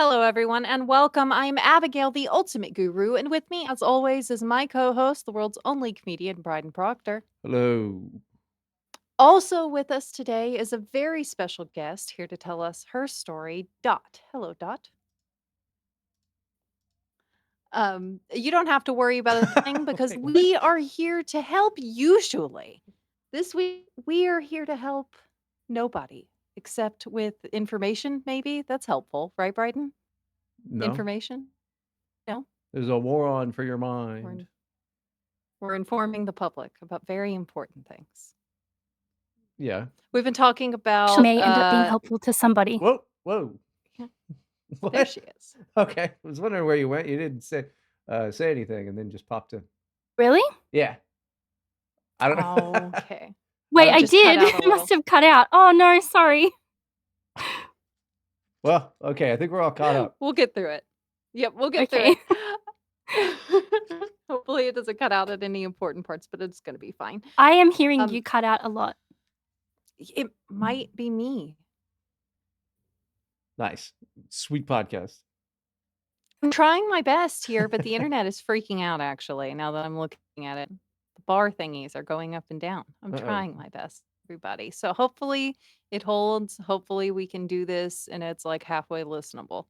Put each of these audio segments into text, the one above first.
Hello, everyone, and welcome. I'm Abigail, the ultimate guru, and with me, as always, is my co host, the world's only comedian, Bryden Proctor. Hello. Also with us today is a very special guest here to tell us her story, Dot. Hello, Dot. You don't have to worry about a thing because Wait, what? we are here to help usually. This week, we are here to help nobody except with information, maybe. That's helpful, right, Bryden? No, Information? No? there's a war on for your We're mind. We're informing the public about very important things. Yeah. We've been talking Actually about may end up being helpful to somebody. Whoa, whoa. yeah, there What? she is. Okay. I was wondering where you went. You didn't say anything and then just popped in. Really? Yeah. I don't know. Okay. I Wait, You I don't just cut did. out a It must little. have cut out. Oh no, sorry. Well, okay, I think we're all caught up. We'll get through it. Yep, we'll get through Okay. it. Hopefully it doesn't cut out at any important parts, but it's going to be fine. I am hearing Um you cut out a lot. it might be me. Nice. Sweet podcast. I'm trying my best here, but the internet is freaking out actually now that I'm looking at it. The bar thingies are going up and down. I'm Uh-oh. trying my best, everybody. So hopefully it holds. Hopefully we can do this and it's like halfway listenable.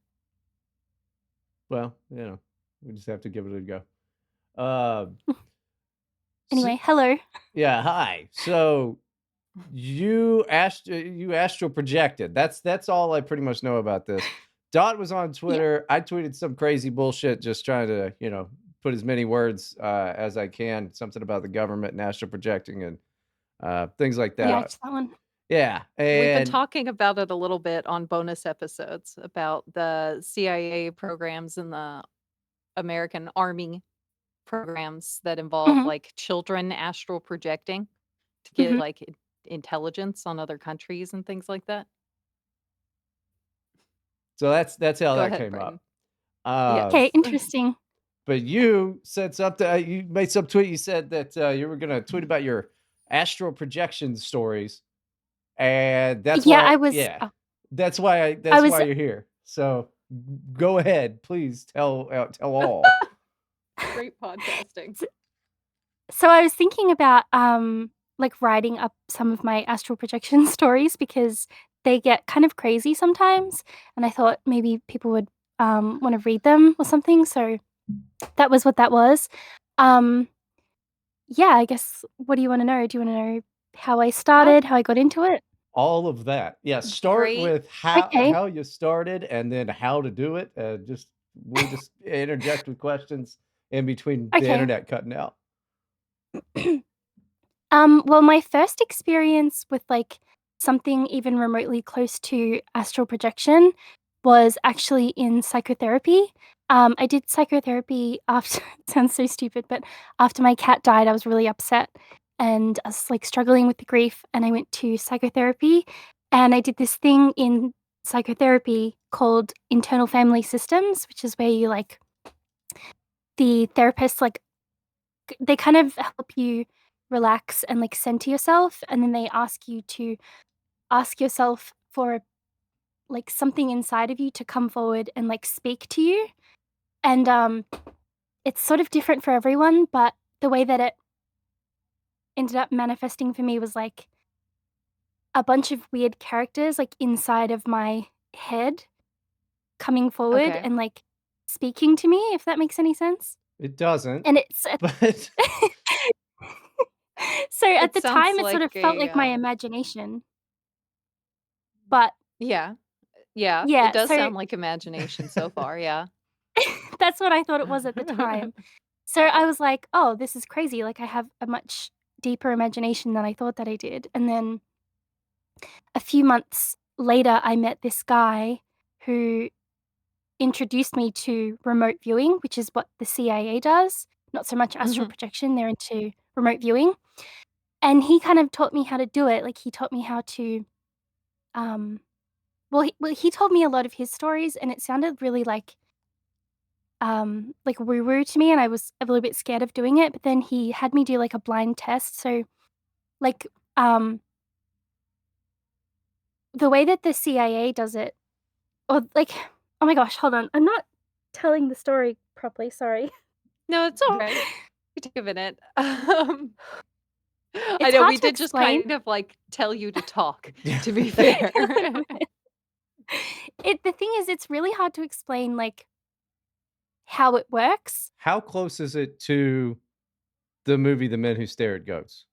Well, we just have to give it a go. Uh, Anyway, s- hello. yeah, hi. So you astral projected. That's all I pretty much know about this. Dot was on Yeah. Twitter. I tweeted some crazy bullshit, just trying to put as many words as I can. Something about the government and astral projecting and things like I that. Yeah. watched that one. Yeah, We've been and talking about it a little bit on bonus episodes about the CIA programs and the American Army programs that involve Mhm. like children astral projecting to get Mhm. like intelligence on other countries and things like that. so that's how Go that ahead, came up. Brighton. Uh, Okay, Yes. interesting. but you said something. You made some tweet. You said that you were gonna tweet about your astral projection stories. And that's Yeah, why I was yeah. oh, I That's was why you're here. So, go ahead, please tell all. Great podcasting. s- so I was thinking about like writing up some of my astral projection stories because they get kind of crazy sometimes, and I thought maybe people would want to read them or something. So that was what that was. Um Yeah, I guess what do you wanna know? Do you wanna know how I I started, how I got into it? All of that. Yeah, start great. with how Okay, how you started and then how to do it, we'll just interject with questions in between the okay. internet cutting out. Well, my first experience with, like, something even remotely close to astral projection was actually in psychotherapy. I did psychotherapy after it sounds so stupid, but after my cat died, I was really upset, and I was, like, struggling with the grief, and I went to psychotherapy, and I did this thing in psychotherapy called internal family systems, which is where you, like the therapist, like, they kind of help you relax and, like, center yourself, and then they ask you to ask yourself for, like, something inside of you to come forward and, like, speak to you, and, it's sort of different for everyone, but the way that it ended up manifesting for me was, like, a bunch of weird characters, like, inside of my head coming forward Okay. and, like, speaking to me, if that makes any sense, It doesn't, and it's but so at It the sounds time, it sort like of felt a like my imagination, but yeah. Yeah, it yeah, does so sound like imagination so far, yeah. that's what I thought it was at the time. So I was like, "Oh, this is crazy, like, I have a much deeper imagination than I thought that I did," and then a few months later, I met this guy who introduced me to remote viewing, which is what the CIA does, not so much astral Mhm. projection, they're into remote viewing, and he kind of taught me how to do it, like, he taught me how to, um he told me a lot of his stories, and it sounded really like woo-woo to me, and I was a little bit scared of doing it, but then he had me do, like, a blind test, so, like, um, the way that the CIA does it or, like, Oh my gosh, hold on. I'm not telling the story properly, sorry. No, it's alright. You take a minute. I It's know hard we to did just explain. kind of, like, tell you to talk, Yeah. to be fair. The thing is, it's really hard to explain, like, how it works. How close is it to the movie The Men Who Stare at Goats?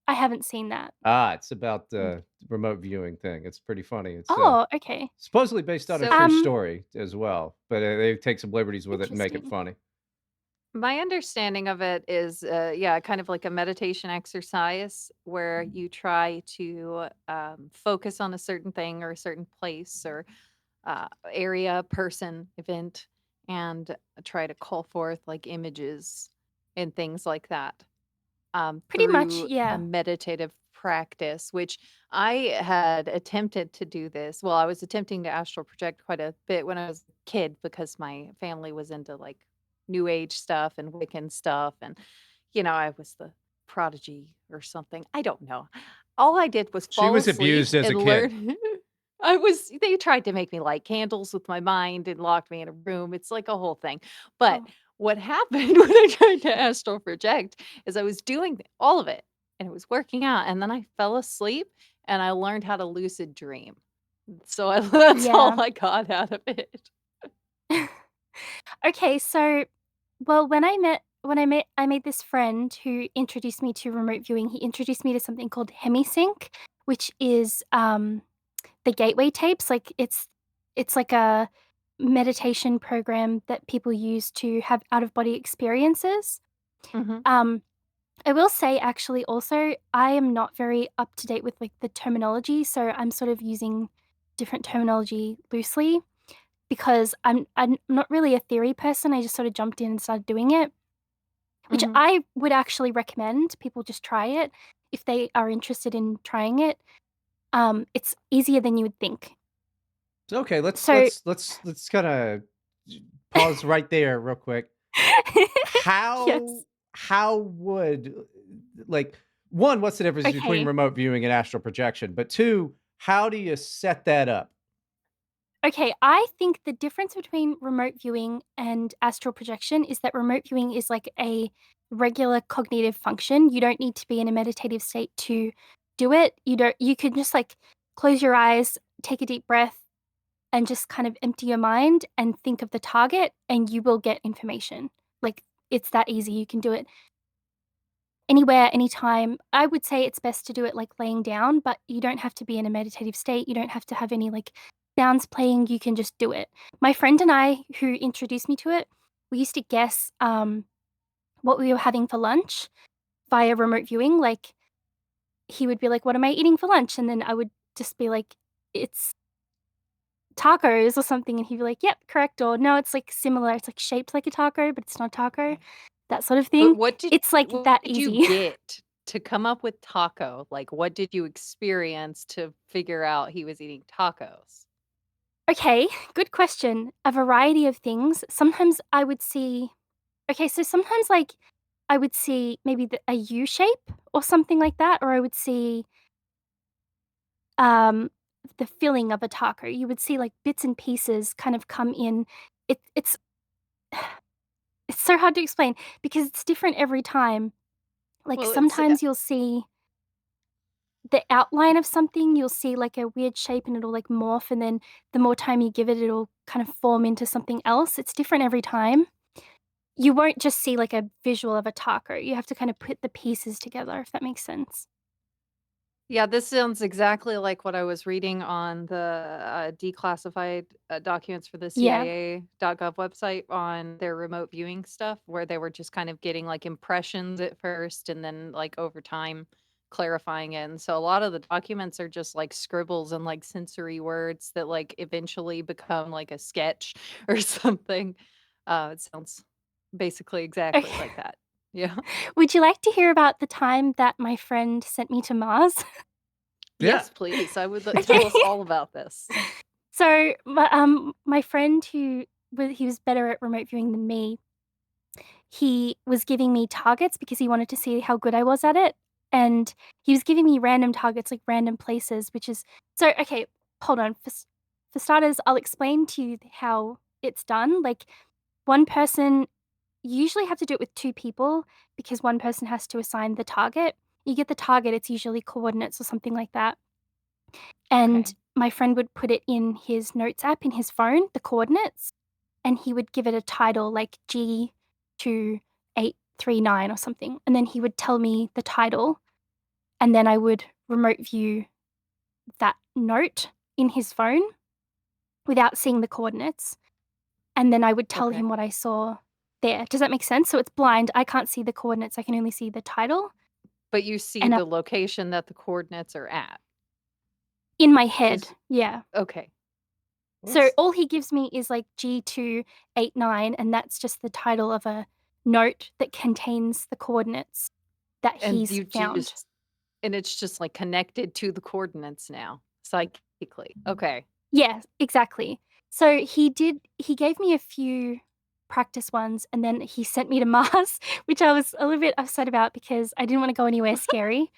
I haven't seen that. It's about Mm. the remote viewing thing. It's pretty funny. It's, Oh, okay. supposedly based on a So true Um, story as well, but, they take some liberties with it and make it Interesting. funny. my understanding of it is, yeah, kind of like a meditation exercise where you try to focus on a certain thing or a certain place or area, person, event, and try to call forth like images and things like that Pretty much, through a yeah. meditative practice, which I had attempted to do this. Well, I was attempting to astral project quite a bit when I was a kid because my family was into like new age stuff and Wiccan stuff. And, I was the prodigy or something. I don't know. All I did was She fall was asleep abused as a and kid. learn. They tried to make me light candles with my mind and locked me in a room. It's like a whole thing. But Oh, what happened when I tried to astral project is I was doing all of it and it was working out. And then I fell asleep and I learned how to lucid dream. So that's all yeah. I got out of it. Okay, so, well, when I made this friend who introduced me to remote viewing, he introduced me to something called HemiSync, which is, the gateway tapes, like, it's like a meditation program that people use to have out of body experiences. Hmm. Um, I will say actually also, I am not very up to date with, like, the terminology, so I'm sort of using different terminology loosely because I'm not really a theory person, I just sort of jumped in and started doing it, which Hmm. I would actually recommend people just try it if they are interested in trying it. It's easier than you would think. So, okay, let's So let's let's let's kinda pause right there real quick. How Yes. how would like, 1, what's the difference between Okay. remote viewing and astral projection? But 2, how do you set that up? Okay, I think the difference between remote viewing and astral projection is that remote viewing is like a regular cognitive function. You don't need to be in a meditative state to do it. You can just like close your eyes, take a deep breath, and just kind of empty your mind and think of the target and you will get information. Like it's that easy. You can do it anywhere, anytime. I would say it's best to do it, like, laying down, but you don't have to be in a meditative state, you don't have to have any, like, sounds playing, you can just do it. My friend and I, who introduced me to it, we used to guess, what we were having for lunch via remote viewing, like, he would be like, "What am I eating for lunch?" And then I would just be like, "It's tacos," or something, and he'd be like, "Yep, correct," or, "No, it's, like, similar, it's, like, shaped like a taco, but it's not a taco," that sort of But thing. It's, like, what that did you easy. get to come up with taco? Like, what did you experience to figure out he was eating tacos? Okay, good question. A variety of things. Sometimes I would see okay, so sometimes, like, I would see maybe a U shape or something like that, or I would see, um, the filling of a taco. You would see, like, bits and pieces kind of come in. It's it's so hard to explain because it's different every time. Like, Well, it's sometimes you'll see the outline of something, you'll see, like, a weird shape and it'll, like, morph, and then the more time you give it, it'll kind of form into something else. It's different every time. You won't just see, like, a visual of a taco, you have to kinda put the pieces together, if that makes sense. yeah, this sounds exactly like what I was reading on the declassified documents for the Yeah. CIA.gov website on their remote viewing stuff, where they were just kind of getting like impressions at first and then like over time clarifying it. And so a lot of the documents are just like scribbles and like sensory words that like eventually become like a sketch or something. It sounds basically exactly Okay. like that. Yeah. Would you like to hear about the time that my friend sent me to Mars? Yeah. Yes, please. I would Okay. tell us all about this. So, my friend he was better at remote viewing than me, he was giving me targets because he wanted to see how good I was at it, and he was giving me random targets, like, random places, which is so okay, hold on. for starters, I'll explain to you how it's done. Like, one person you usually have to do it with 2 people because one person has to assign the target. You get the target, it's usually coordinates or something like that. Okay. And my friend would put it in his notes app in his phone, the coordinates, and he would give it a title like G2839 or something. And then he would tell me the title, and then I would remote view that note in his phone without seeing the coordinates. And then I would tell Okay. him what I saw there. Does that make sense? So it's blind. I can't see the coordinates. I can only see the title. But you see And the location that the coordinates are at. in my head, Is yeah. okay. So What's all he gives me is like G289, and that's just the title of a note that contains the coordinates that And he's you found. just and it's just, like, connected to the coordinates now, psychically. Okay. Yeah, exactly. So he gave me a few practice ones, and then he sent me to Mars, which I was a little bit upset about because I didn't want to go anywhere scary.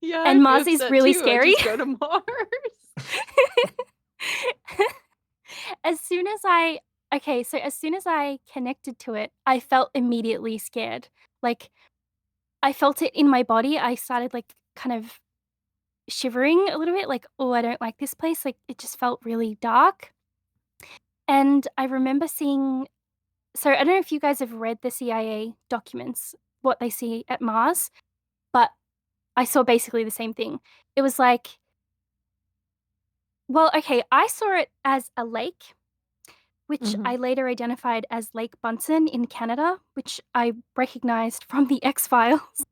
Yeah, And I'd be Mars is upset really too. I scary. just go to Mars. As soon as I Okay, so as soon as I connected to it, I felt immediately scared. Like, I felt it in my body. I started, like, kind of shivering a little bit, like, "Oh, I don't like this place." Like, it just felt really dark. And I remember seeing so I don't know if you guys have read the CIA documents, what they see at Mars, but I saw basically the same thing. It was like well, okay, I saw it as a lake, which Mhm. I later identified as Lake Bunsen in Canada, which I recognized from the X-Files.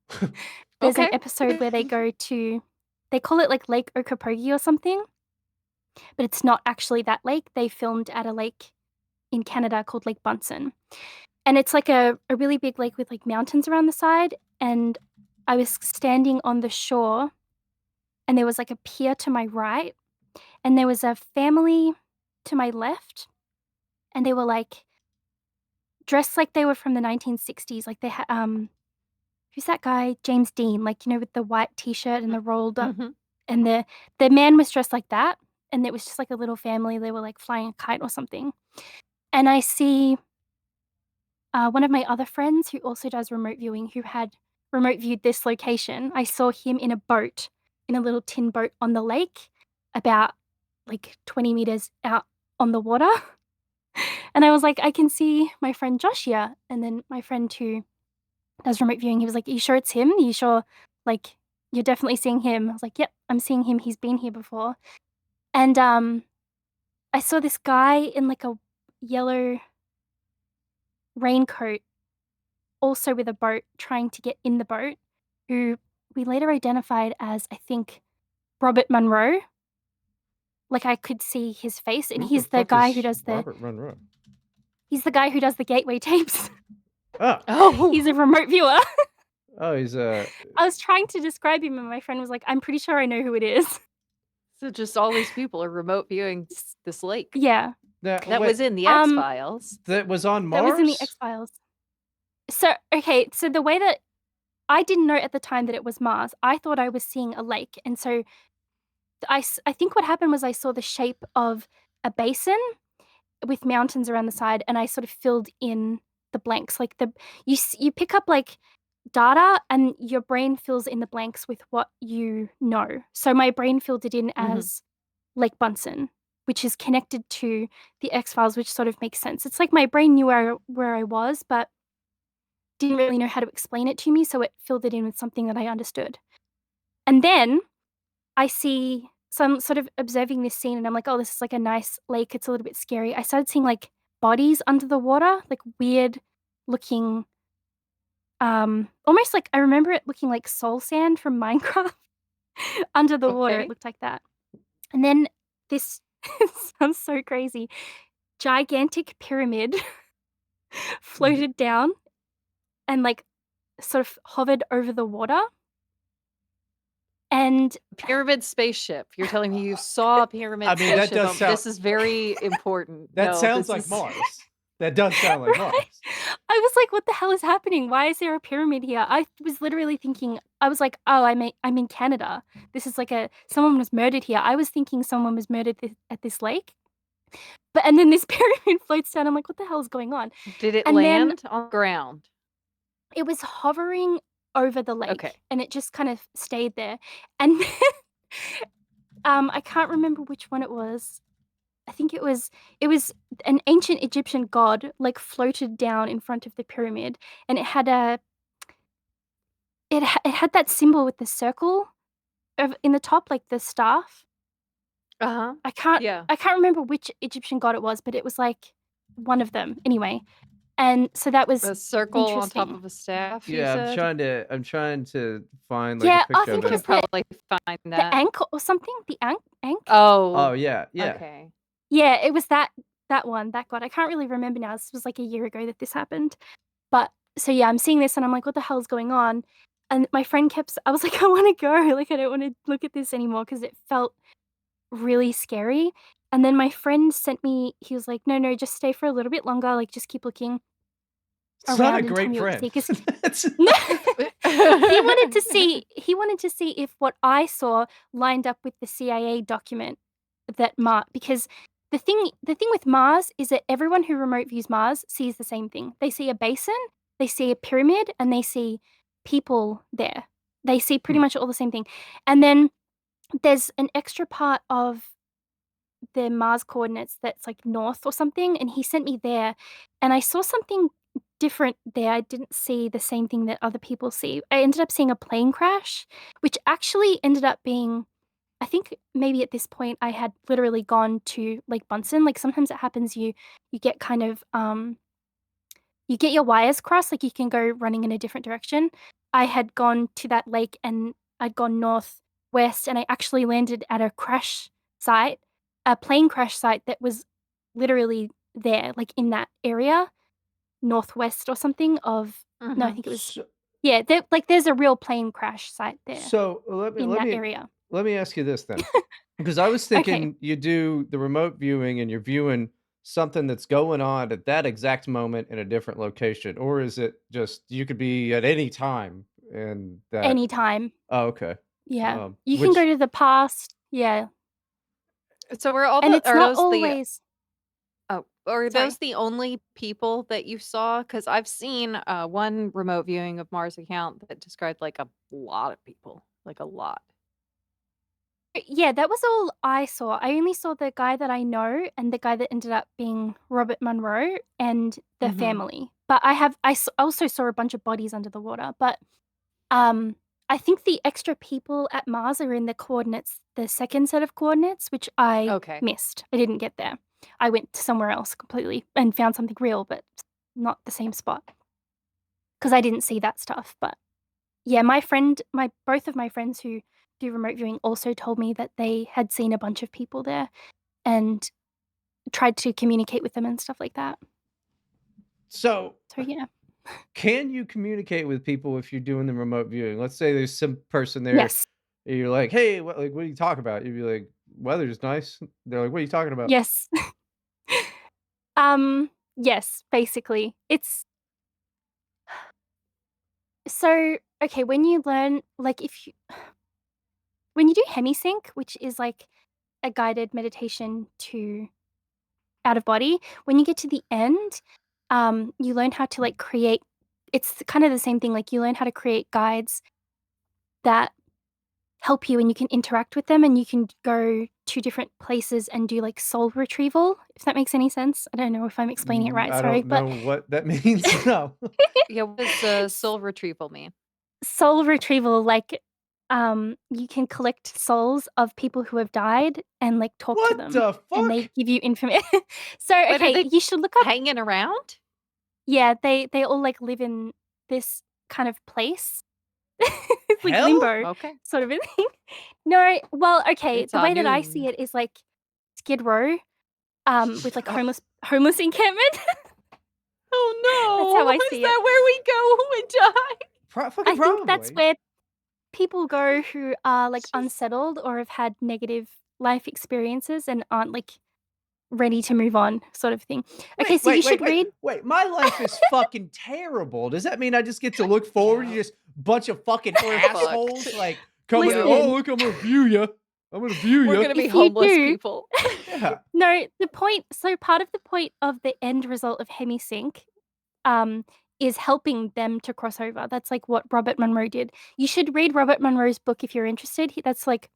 There's an Okay. episode where they call it, like, Lake Okeechobee or something, but it's not actually that lake. They filmed at a lake in Canada called Lake Bunsen. And it's like a really big lake with, like, mountains around the side, and I was standing on the shore, and there was, like, a pier to my right, and there was a family to my left, and they were, like, dressed like they were from the 1960s, like, they had, who's that guy? James Dean, like, with the white T-shirt and the rolled up Mhm. and the man was dressed like that, and it was just, like, a little family, they were, like, flying a kite or something. And I see, one of my other friends who also does remote viewing, who had remote viewed this location, I saw him in a boat, in a little tin boat on the lake, about, like, 20 meters out on the water, and I was like, "I can see my friend Josh here," and then my friend who does remote viewing, he was like, "Are you sure it's him? Are you sure, like, you're definitely seeing him?" I was like, "Yep, I'm seeing him, he's been here before." And, I saw this guy in, like, a yellow raincoat, also with a boat, trying to get in the boat, who we later identified as, I think, Robert Monroe. Like, I could see his face, and Who the fuck is Robert Monroe? he's the guy who does the Gateway tapes. Oh, He's a Oh. remote viewer. oh, he's I was trying to describe him, and my friend was like, "I'm pretty sure I know who it is." So just all these people are remote viewing S this lake. Yeah. That wait, was in the Um, X-Files. that was on that was in the Mars? X-Files. So, okay, so the way that I didn't know at the time that it was Mars. I thought I was seeing a lake, and so I think what happened was I saw the shape of a basin with mountains around the side, and I sort of filled in the blanks. Like, you pick up, like, data, and your brain fills in the blanks with what you know. So my brain filled it in Mhm. as Lake Bunsen, which is connected to the X-Files, which sort of makes sense. It's like my brain knew where I was, but didn't really know how to explain it to me, so it filled it in with something that I understood. And then so I'm sort of observing this scene, and I'm like, "Oh, this is like a nice lake. It's a little bit scary." I started seeing, like, bodies under the water, like, weird looking, almost like I remember it looking like soul sand from Minecraft. Under the water, it Okay. looked like that. And then this sounds so crazy, gigantic pyramid floated down and, like, sort of hovered over the water, and Pyramid spaceship. You're telling me you saw a I pyramid mean, that spaceship. does sound This is very important. that No, sounds this like is Mars. That does sound like right? Mars. I was like, "What the hell is happening? Why is there a pyramid here?" I was literally thinking I was like, "Oh, I'm in Canada. This is like a someone was murdered here." I was thinking someone was murdered at this lake. and then this pyramid floats down. I'm like, what the hell is going on? Did it And then land on the ground? it was hovering over the lake, Okay. and it just kind of stayed there. And then, I can't remember which one it was. I think it was an ancient Egyptian god like floated down in front of the pyramid, and it had it had that symbol with the circle in the top, like the staff. Uh-huh. I can't Yeah. I can't remember which Egyptian god it was, but it was like one of them anyway. And so that was A circle on top interesting. of a staff, you Yeah, said? I'm trying to find like a Yeah, I picture We of think it could was it. probably find the that. ankle or something. The ank. Oh Oh, yeah, yeah. okay. Yeah, it was that one, that god. I can't really remember now. This was like a year ago that this happened. But so yeah, I'm seeing this and I'm like, what the hell's going on? And my friend I was like, I want to go. Like, I don't want to look at this anymore because it felt really scary. And then my friend he was like, no, no, just stay for a little bit longer. Like, just keep looking It's not a around and tell great me what you friend. see. Because That's no, he wanted to see if what I saw lined up with the CIA document that because the thing with Mars is that everyone who remote views Mars sees the same thing. They see a basin, they see a pyramid, and they see people there. They see pretty Hmm. much all the same thing. And then there's an extra part of the Mars coordinates that's like north or something, and he sent me there, and I saw something different there. I didn't see the same thing that other people see. I ended up seeing a plane crash, which actually ended up being, I think maybe at this point I had literally gone to Lake Bunsen. Like sometimes it happens you get kind of you get your wires crossed, like you can go running in a different direction. I had gone to that lake and I'd gone northwest and I actually landed at a crash site, a plane crash site that was literally there, like in that area, northwest or something of, no, I Mhm. think it was, So, yeah, like there's a real plane crash site there so let me in let that me area. let me ask you this then. Because I was Okay. thinking you do the remote viewing and you're viewing something that's going on at that exact moment in a different location, or is it just you could be at any time and that Anytime. oh, okay. Yeah. You can go Which to the past. Yeah. So And it's are not those the always, are sorry. those the only people that you saw? Because I've seen, one remote viewing of Mars account that described, like, a lot of people, like, a lot. Yeah, that was all I saw. I only saw the guy that I know and the guy that ended up being Robert Monroe and the Mhm. family. But also saw a bunch of bodies under the water. But um, I think the extra people at Mars are in the coordinates, the second set of coordinates, which I Okay. missed. I didn't get there. I went to somewhere else completely and found something real, but not the same spot because I didn't see that stuff. But yeah, both of my friends who do remote viewing also told me that they had seen a bunch of people there and tried to communicate with them and stuff like that. so So yeah. can you communicate with people if you're doing the remote viewing? Let's say there's some person there Yes. and you're like, "Hey, what do you talk about?" You'd be like, "Weather's nice." They're like, "What are you talking about?" Yes. Yes, basically. It's so okay, when you learn like if you when you do hemisync, which is like a guided meditation to out of body, when you get to the end, you learn how to like create it's kind of the same thing. Like you learn how to create guides that help you and you can interact with them and you can go to different places and do like soul retrieval, if that makes any sense. I don't know if I'm explaining it right, I sorry, don't but know what that means. No. Yeah, what does, s- soul retrieval mean? soul retrieval, like you can collect souls of people who have died and like talk to What them the and they fuck? give you information. So But are okay, they you should look up. hanging around? Yeah, they all like live in this kind of place. It's like Hell? limbo Okay. sort of a thing. No, well, okay, It's the on way that I see noon. it is like Skid Row, with like Oh, homeless encampment. That's how oh I no! Is see it. that where we go and die? Fucking I think that's probably. where people go who are like It's just unsettled or have had negative life experiences and aren't like ready to move on, sort of thing. Okay, Wait, so you wait, should wait, wait, read. wait. My life is fucking terrible. Does that mean I just get to look forward to yeah, just bunch of fucking we're fucked. assholes like coming in? Yep. Oh, Listen, look, I'm gonna view you. I'm gonna view We're you. gonna be If you homeless do people. Yeah. no, the point so part of the point of the end result of HemiSync, um, is helping them to cross over. That's, like, what Robert Monroe did. You should read Robert Monroe's book if you're interested. He that's, like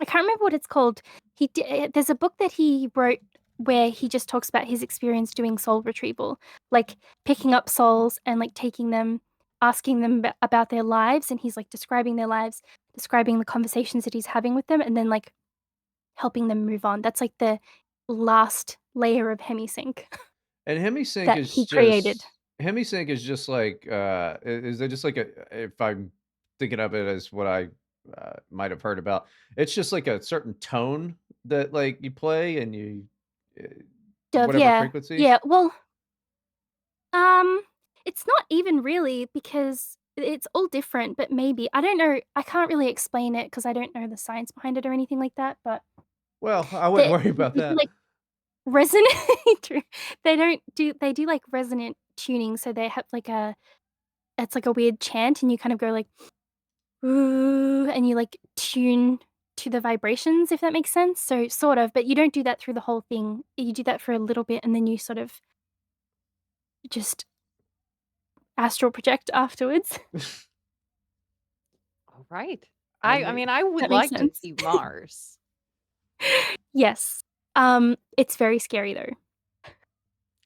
I can't remember what it's called. There's a book that he wrote where he just talks about his experience doing soul retrieval, like, picking up souls and, like, taking them, asking them about their lives, and he's, like, describing their lives, describing the conversations that he's having with them, and then, like, helping them move on. That's, like, the last layer of HemiSync And HemiSync that is he created. just HemiSync is just like, is it just like a if I'm thinking of it as what I, might have heard about, it's just like a certain tone that, like, you play and you eh, Dove, whatever yeah. frequency? Yeah, well, um, it's not even really because it's all different, but maybe. I don't know. I can't really explain it because I don't know the science behind it or anything like that, but Well, I wouldn't they worry about they do, that. like, resonant true. They do, like, resonant tuning, so they have, like, a it's like a weird chant, and you kind of go like, "Ooh," and you, like, tune to the vibrations, if that makes sense. So, sort of, but you don't do that through the whole thing. You do that for a little bit, and then you sort of just astral project afterwards. All right. I I mean mean, I would That makes like to sense. see Mars. Yes. It's very scary, though.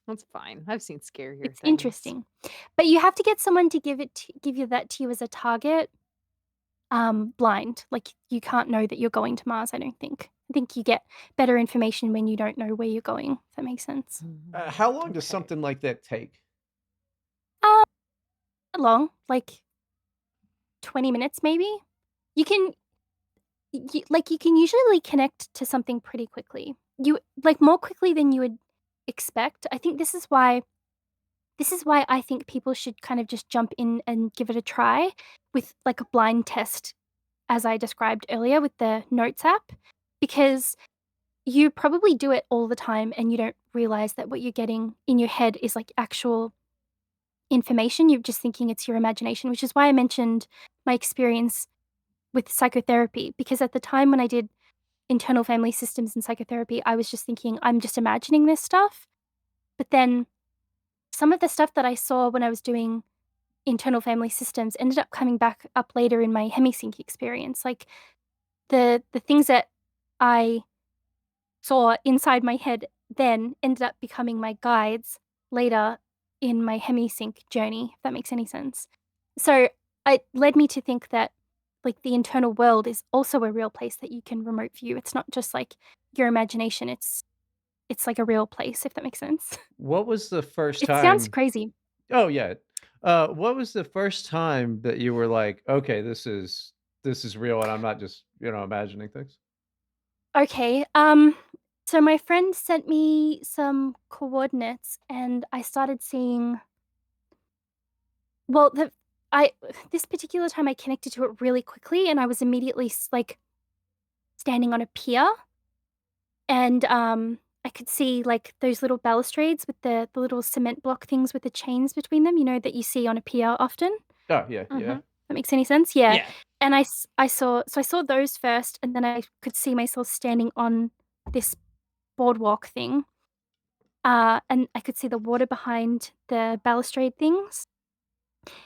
That's fine. I've seen scarier It's things. interesting. But you have to get someone to give you that to you as a target, blind. Like, you can't know that you're going to Mars, I don't think. I think you get better information when you don't know where you're going, if that makes sense. How long does Okay. something like that take? Um, Not long, like 20 minutes maybe? You can you can usually connect to something pretty quickly. You like, more quickly than you would expect. I think this is why I think people should kind of just jump in and give it a try with, like, a blind test, as I described earlier with the Notes app, because you probably do it all the time and you don't realize that what you're getting in your head is, like, actual information. You're just thinking it's your imagination, which is why I mentioned my experience with psychotherapy, because at the time when I did internal family systems and psychotherapy, I was just thinking, I'm just imagining this stuff. But then some of the stuff that I saw when I was doing internal family systems ended up coming back up later in my hemisync experience. Like, the things that I saw inside my head then ended up becoming my guides later in my hemisync journey, if that makes any sense. So it led me to think that, like, the internal world is also a real place that you can remote view. It's not just like your imagination. It's like a real place, if that makes sense. What was the first It sounds time crazy. Oh, yeah. What was the first time that you were like, "Okay, this is real and I'm not just, imagining things?" Okay, so my friend sent me some coordinates and I started seeing well, the I this particular time I connected to it really quickly and I was immediately like standing on a pier and I could see like those little balustrades with the little cement block things with the chains between them, that you see on a pier often. Oh, yeah, yeah. Mhm. That makes any sense? Yeah. Yeah. And I saw those first and then I could see myself standing on this boardwalk thing. And I could see the water behind the balustrade things.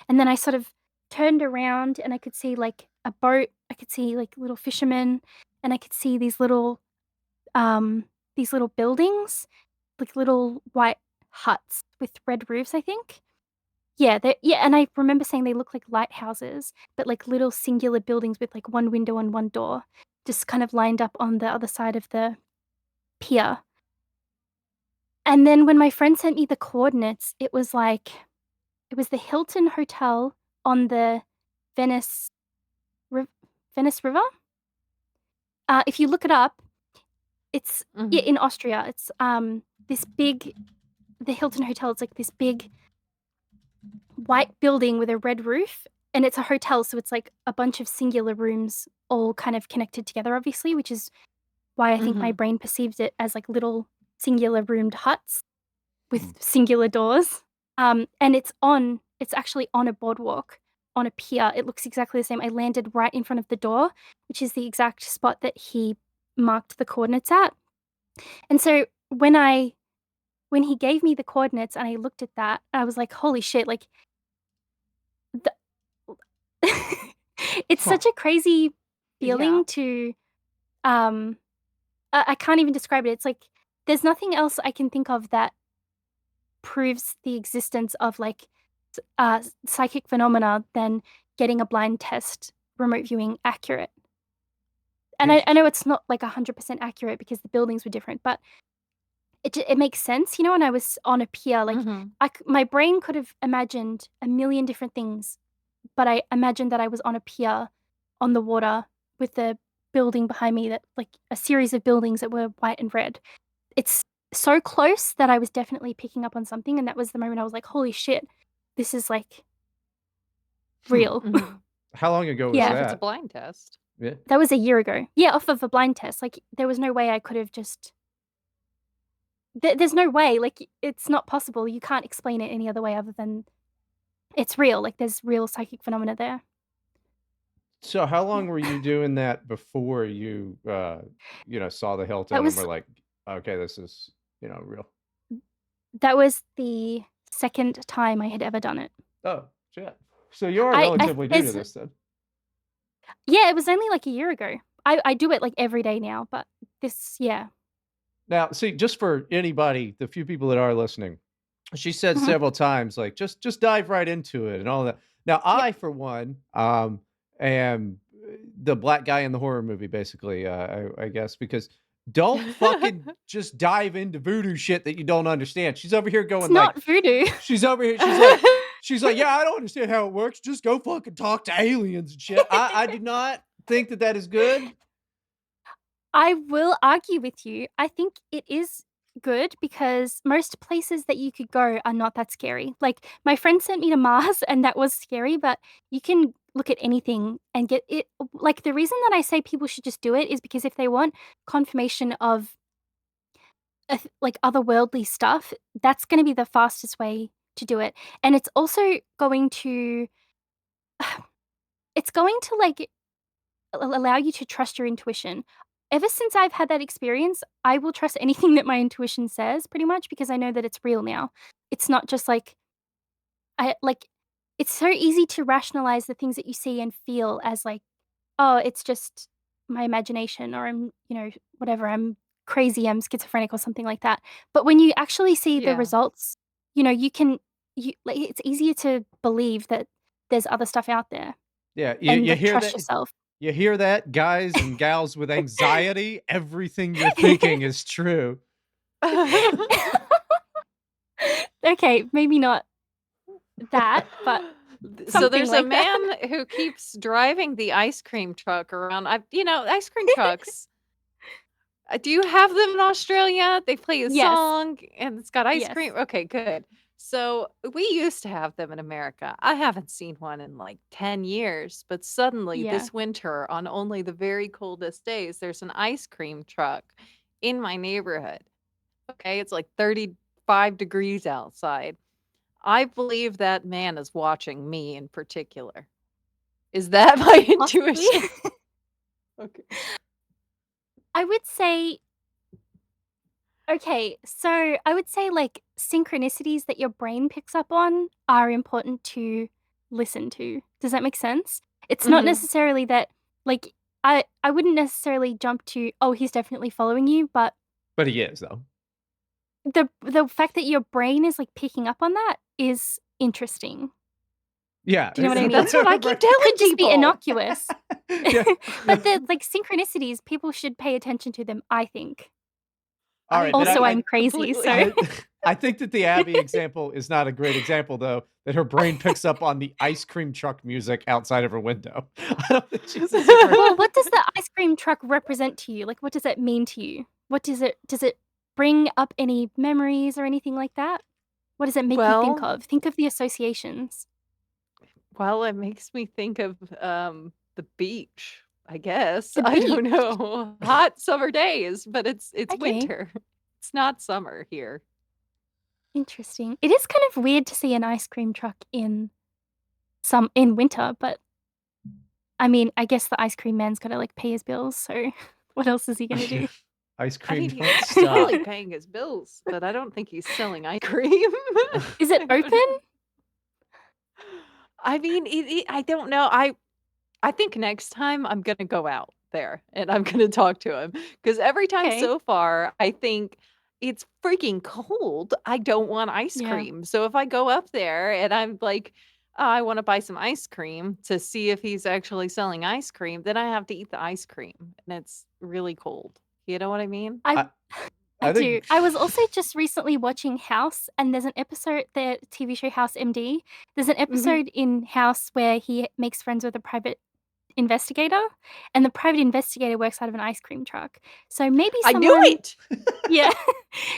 And then I sort of turned around and I could see like a boat. I could see like little fishermen and I could see these little buildings, like little white huts with red roofs, I think. Yeah, and I remember saying they look like lighthouses, but like little singular buildings with like one window and one door, just kind of lined up on the other side of the pier. And then when my friend sent me the coordinates, it was the Hilton Hotel on the Venice Riv Venice River. If you look it up, it's yeah, Mhm. in Austria. It's, this big the Hilton Hotel, it's like this big white building with a red roof, and it's a hotel, so it's like a bunch of singular rooms all kind of connected together, obviously, which is why I think my Mhm. brain perceived it as like little singular roomed huts with Hmm. singular doors. And it's actually on a boardwalk. on a pier. It looks exactly the same. I landed right in front of the door, which is the exact spot that he marked the coordinates at. And so when he gave me the coordinates and I looked at that, I was like, "Holy shit!" Like, the, it's Huh. such a crazy Yeah. feeling to um. I can't even describe it. It's like there's nothing else I can think of that proves the existence of like psychic phenomena than getting a blind test remote viewing accurate. And I know Interesting. it's not like 100% accurate because the buildings were different, but it makes sense. You know, when I was on a pier, like Mhm. my brain could have imagined a million different things, but I imagined that I was on a pier on the water with the building behind me that like a series of buildings that were white and red. It's so close that I was definitely picking up on something, and that was the moment I was like, "Holy shit, this is, like, Hmm. real." Mhm. How long ago was Well, Yeah, if it's a that? blind test. Yeah. that was a year ago. Yeah, off of a blind test, like, there was no way I could have just there's no way, like, it's not possible, you can't explain it any other way other than it's real, like, there's real psychic phenomena there. So how Yeah. long were you doing that before you, saw the That Hilton and were was like, "Okay, this is, real." that was the 2nd time I had ever done it. Oh, shit. So you are I relatively new to there's this then. yeah, it was only, like, a year ago. I do it, like, every day now, but this yeah. Now, see, just for anybody, the few people that are listening, she said Mhm. several times, like, just dive right into it and all that. Now, Yep. I, for one, am the black guy in the horror movie, basically, I guess, because don't fucking just dive into voodoo shit that you don't understand. She's over here It's going like, not voodoo. she's over here, she's like, yeah, I don't understand how it works. Just go fucking talk to aliens and shit. I do not think that that is good. I will argue with you. I think it is good because most places that you could go are not that scary. Like, my friend sent me to Mars, and that was scary, but you can look at anything and get it. Like, the reason that I say people should just do it is because if they want confirmation of like otherworldly stuff, that's going to be the fastest way to do it. And it's also going to, it's going to like allow you to trust your intuition. Ever since I've had that experience, I will trust anything that my intuition says pretty much because I know that it's real now. It's not just like I like it's so easy to rationalize the things that you see and feel as like, oh, it's just my imagination or I'm, whatever, I'm crazy, I'm schizophrenic or something like that. But when you actually see the Yeah. results, you can you like it's easier to believe that there's other stuff out there Yeah, you, and you like hear trust that? yourself. You hear that, guys and gals with anxiety? Everything you're thinking is true. Okay, maybe not that, but So something there's a like that. man who keeps driving the ice cream truck around. Ice cream trucks. Do you have them in Australia? They play a Yes, song and it's got ice yes, cream. Okay, good. So we used to have them in America. I haven't seen one in like 10 years, but suddenly yeah. this winter, on only the very coldest days, there's an ice cream truck in my neighborhood. Okay, it's like 35 degrees outside. I believe that man is watching me in particular. Is that my Possibly. intuition? Okay. I would say okay, so I would say, like, synchronicities that your brain picks up on are important to listen to. Does that make sense? It's not Mhm. necessarily that like, I wouldn't necessarily jump to, "Oh, he's definitely following you," but But he is, though. the fact that your brain is, like, picking up on that is interesting. Yeah, Do you know what I See, mean? that's what I keep right. It telling could just be people. innocuous. Yeah. But the, like, synchronicities, people should pay attention to them, I think. All I right, then Also, agree I'm crazy, completely. so I I think that the Abby example is not a great example, though, that her brain picks up on the ice cream truck music outside of her window. I don't think she's a super well, what does the ice cream truck represent to you? Like, what does that mean to you? What does it bring up any memories or anything like that? What does it make you think Well of? Think of the associations. well, it makes me think of, the beach, I guess. The I don't beach. know. Hot summer days, but it's Okay, winter. It's not summer here. interesting. It is kind of weird to see an ice cream truck in some in winter, but I mean, I guess the ice cream man's gotta, like, pay his bills, so what else is he gonna do? Ice I cream mean, don't he's stop. totally paying his bills, but I don't think he's selling ice cream. Is it I don't open? know. I mean, I don't know. I think next time I'm gonna go out there and I'm gonna talk to him because every time Okay. so far, I think it's freaking cold. I don't want ice Yeah. cream. So if I go up there and I'm like, "Oh, I want to buy some ice cream to see if he's actually selling ice cream, then I have to eat the ice cream and it's really cold. You know what I mean? I I I I do. think I was also just recently watching House, and there's an episode, the TV show House MD. There's an Mhm. episode in House where he makes friends with a private investigator, and the private investigator works out of an ice cream truck. So maybe I knew someone, it. yeah,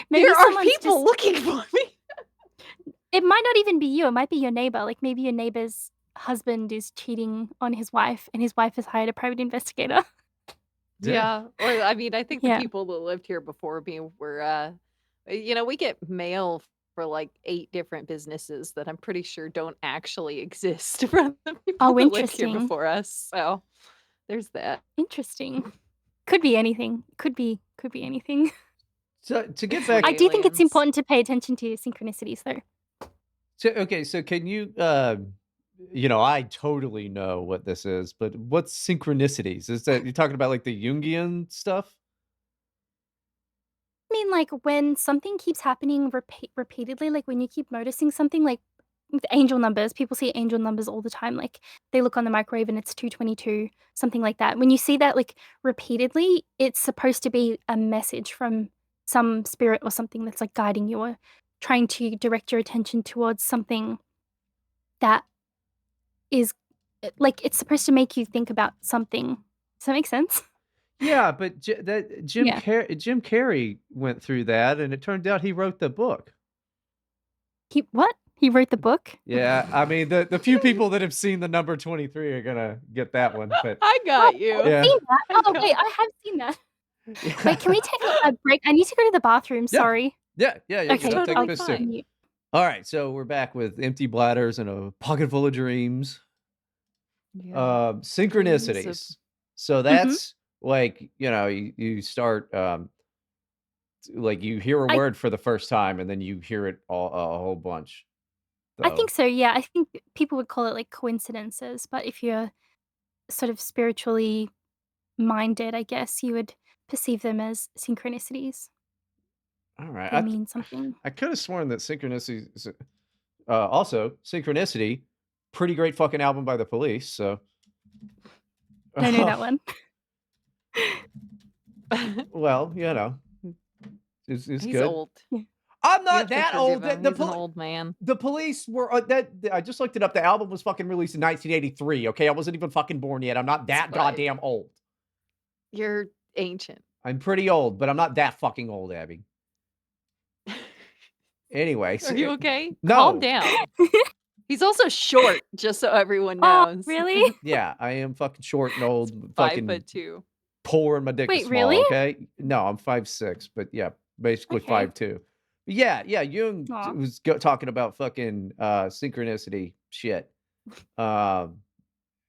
maybe There are someone's people just, looking for me. it might not even be you, it might be your neighbor. Like maybe your neighbor's husband is cheating on his wife, and his wife has hired a private investigator. yeah. Yeah, or I mean, I think the Yeah. people that lived here before me were, we get mail for like 8 different businesses that I'm pretty sure don't actually exist from the people Oh, that lived here interesting. before us, so there's that. Interesting. Could be anything. Could be anything. So to get Or back I do think it's aliens. important to pay attention to synchronicities, though. to okay, so can you I totally know what this is, but what's synchronicities? Is that you're talking about like the Jungian stuff? I mean, like, when something keeps happening repeatedly, like, when you keep noticing something, like, with angel numbers, people see angel numbers all the time, like, they look on the microwave and it's 222, something like that. When you see that, like, repeatedly, it's supposed to be a message from some spirit or something that's, like, guiding you or trying to direct your attention towards something that is like, it's supposed to make you think about something. Does that make sense? Yeah, but that Yeah. Jim Carrey went through that, and it turned out he wrote the book. He what? He wrote the book? Yeah, I mean, the few people that have seen the number 23 are gonna get that one, but I Oh, got I've you. yeah. seen that. I Oh, wait, got I have seen that. Wait, can we Yeah. take a break? I need to go to the bathroom, Yeah. sorry. Yeah, you're It's good. Okay, I'll take a totally I'll piss too. fine. mute. Alright, so we're back with empty bladders and a pocket full of dreams. Yeah. Dreams of Synchronicities. So Mhm. that's like, you start, like, you hear a I word for the first time, and then you hear it a whole bunch. I think So, so, yeah, I think people would call it, like, coincidences, but if you're sort of spiritually minded, I guess you would perceive them as synchronicities. alright, They mean I something. I coulda sworn that Synchronicity also, Synchronicity, pretty great fucking album by The Police, so Don't know that one. well, it's He's good. old. Yeah. I'm You not have to that forgive old. him. He's an old man. The Police were that I just looked it up. The album was fucking released in 1983. Okay, I wasn't even fucking born yet. I'm not It's that fine. goddamn old. You're ancient. I'm pretty old, but I'm not that fucking old, Abby. Anyway, Are you okay? Calm no, down. He's also short, just so everyone Oh, knows. really? yeah, I am fucking short and He's old, five fucking foot two. poor, and my dick is Wait, small. really? Okay, no, I'm 5'6", but yeah, basically Okay. 5'2". Yeah, Jung Aw. was talking about fucking synchronicity shit. Um,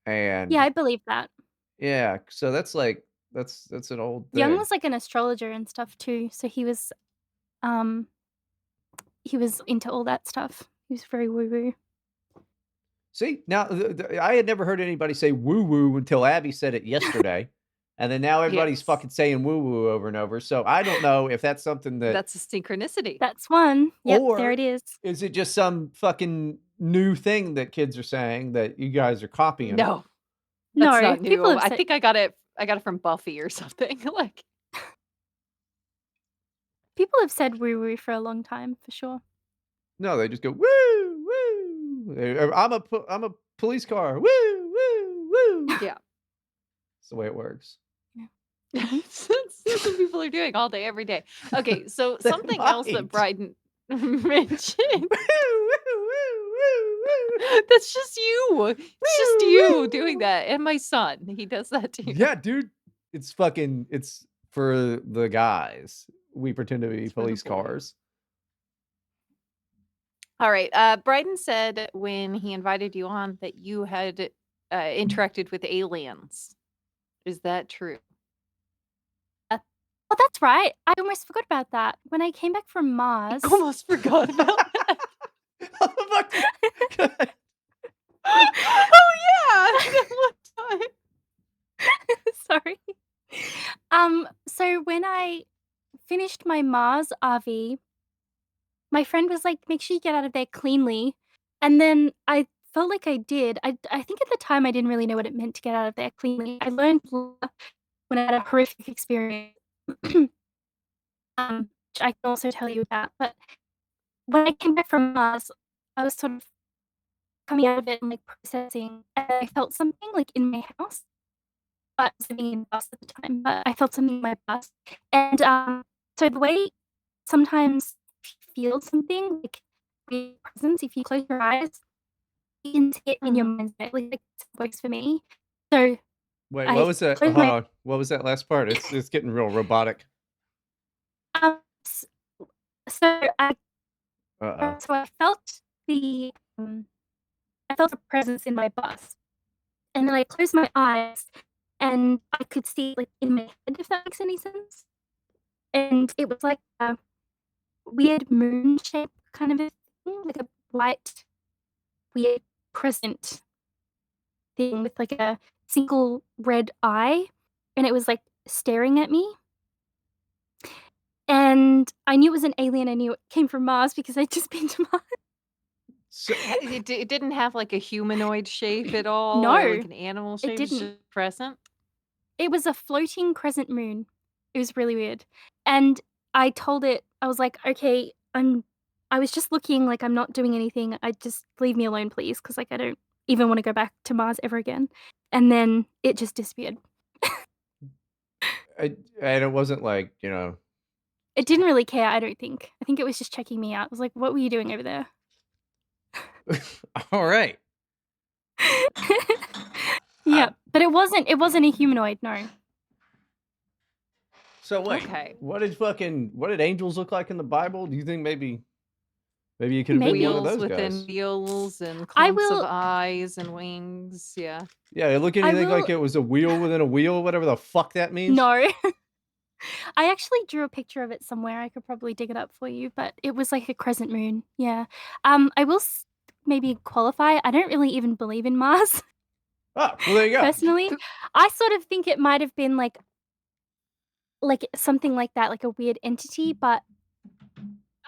Yeah, and I believe that. yeah, so that's like that's an old Young thing. was, like, an astrologer and stuff too, so um he was into all that stuff. He was very woo-woo. See, now I had never heard anybody say woo woo until Abby said it yesterday. And then now everybody's Yes. fucking saying woo woo over and over. So I don't know if that's something that, That's a synchronicity. That's one. Yep, there or it is. is it just some fucking new thing that kids are saying that you guys are copying? No, that's No, not people new. have I said think I got it from Buffy or something. Like, woo-woo for a long time, for sure. No, they just go woo woo. I'm a police car. Woo woo woo. yeah. That's the way it works. Yeah. Mhm. That's what people are doing all day, every day. Okay, so They something else that might. Bryden mentioned. Woo woo woo woo woo. That's just you. It's just Woo you doing woo. that, and my son. He does that too. Yeah, dude. It's for the guys. We pretend to be It's for the police boys. cars. All right. Bryden said when he invited you on that you had interacted with aliens. Is that true? Oh, that's right. I almost forgot about that. When I came back from I Mars. almost forgot about that. God. Oh yeah, that one time. Sorry. So when I finished my Mars RV, my friend was like, "Make sure you get out of there cleanly." And then I felt like I did. I think at the time I didn't really know what it meant to get out of there cleanly. I learned when I had a horrific experience, which I can also tell you about. But when I came back from Mars, I was sort of coming out of it and like processing, and I felt something like in my house. But I was living in the bus at the time, but I felt something in my bus. And so the way sometimes if you feel something like weird presence, if you close your eyes, you can see it in your Mhm. mind's eye. Like it works for me. So Wait, what I was that? closed Hold my on. What was that last part? It's getting real robotic. s- so I Uh-oh. so the I felt a presence in my bus. And then I closed my eyes and I could see it, like, in my head, if that makes any sense. And it was like a weird moon shape kind of a thing, like a white, weird crescent thing with, like, a single red eye, and it was, like, staring at me. And I knew it was an alien, I knew it came from Mars because I'd just been to Mars. So It didn't have like a humanoid shape at all, or like No, an animal it shape. It's didn't. just present. It was a floating crescent moon. It was really weird. And I told it, I was like, "Okay, I was just looking, like, I'm not doing anything. I just leave me alone, please, because like, I don't even wanna go back to Mars ever again." And then it just disappeared. and it wasn't like, It didn't really care, I don't think. I think it was just checking me out. I was like, "What were you doing over there?" all right. Yeah, Uh, but it wasn't a humanoid, no. so wait, Okay. what did angels look like in the Bible? Do you think maybe you could have been one of Maybe. Wheels those within guys? wheels and I clumps of will eyes and wings. Yeah. Yeah, it look I anything like will it was a wheel within a wheel, whatever the fuck that means? No. I actually drew a picture of it somewhere. I could probably dig it up for you, but it was like a crescent moon. Yeah. I will maybe qualify. I don't really even believe in Mars Oh, well, there you go. personally. I sort of think it might have been like something like that, like a weird entity, but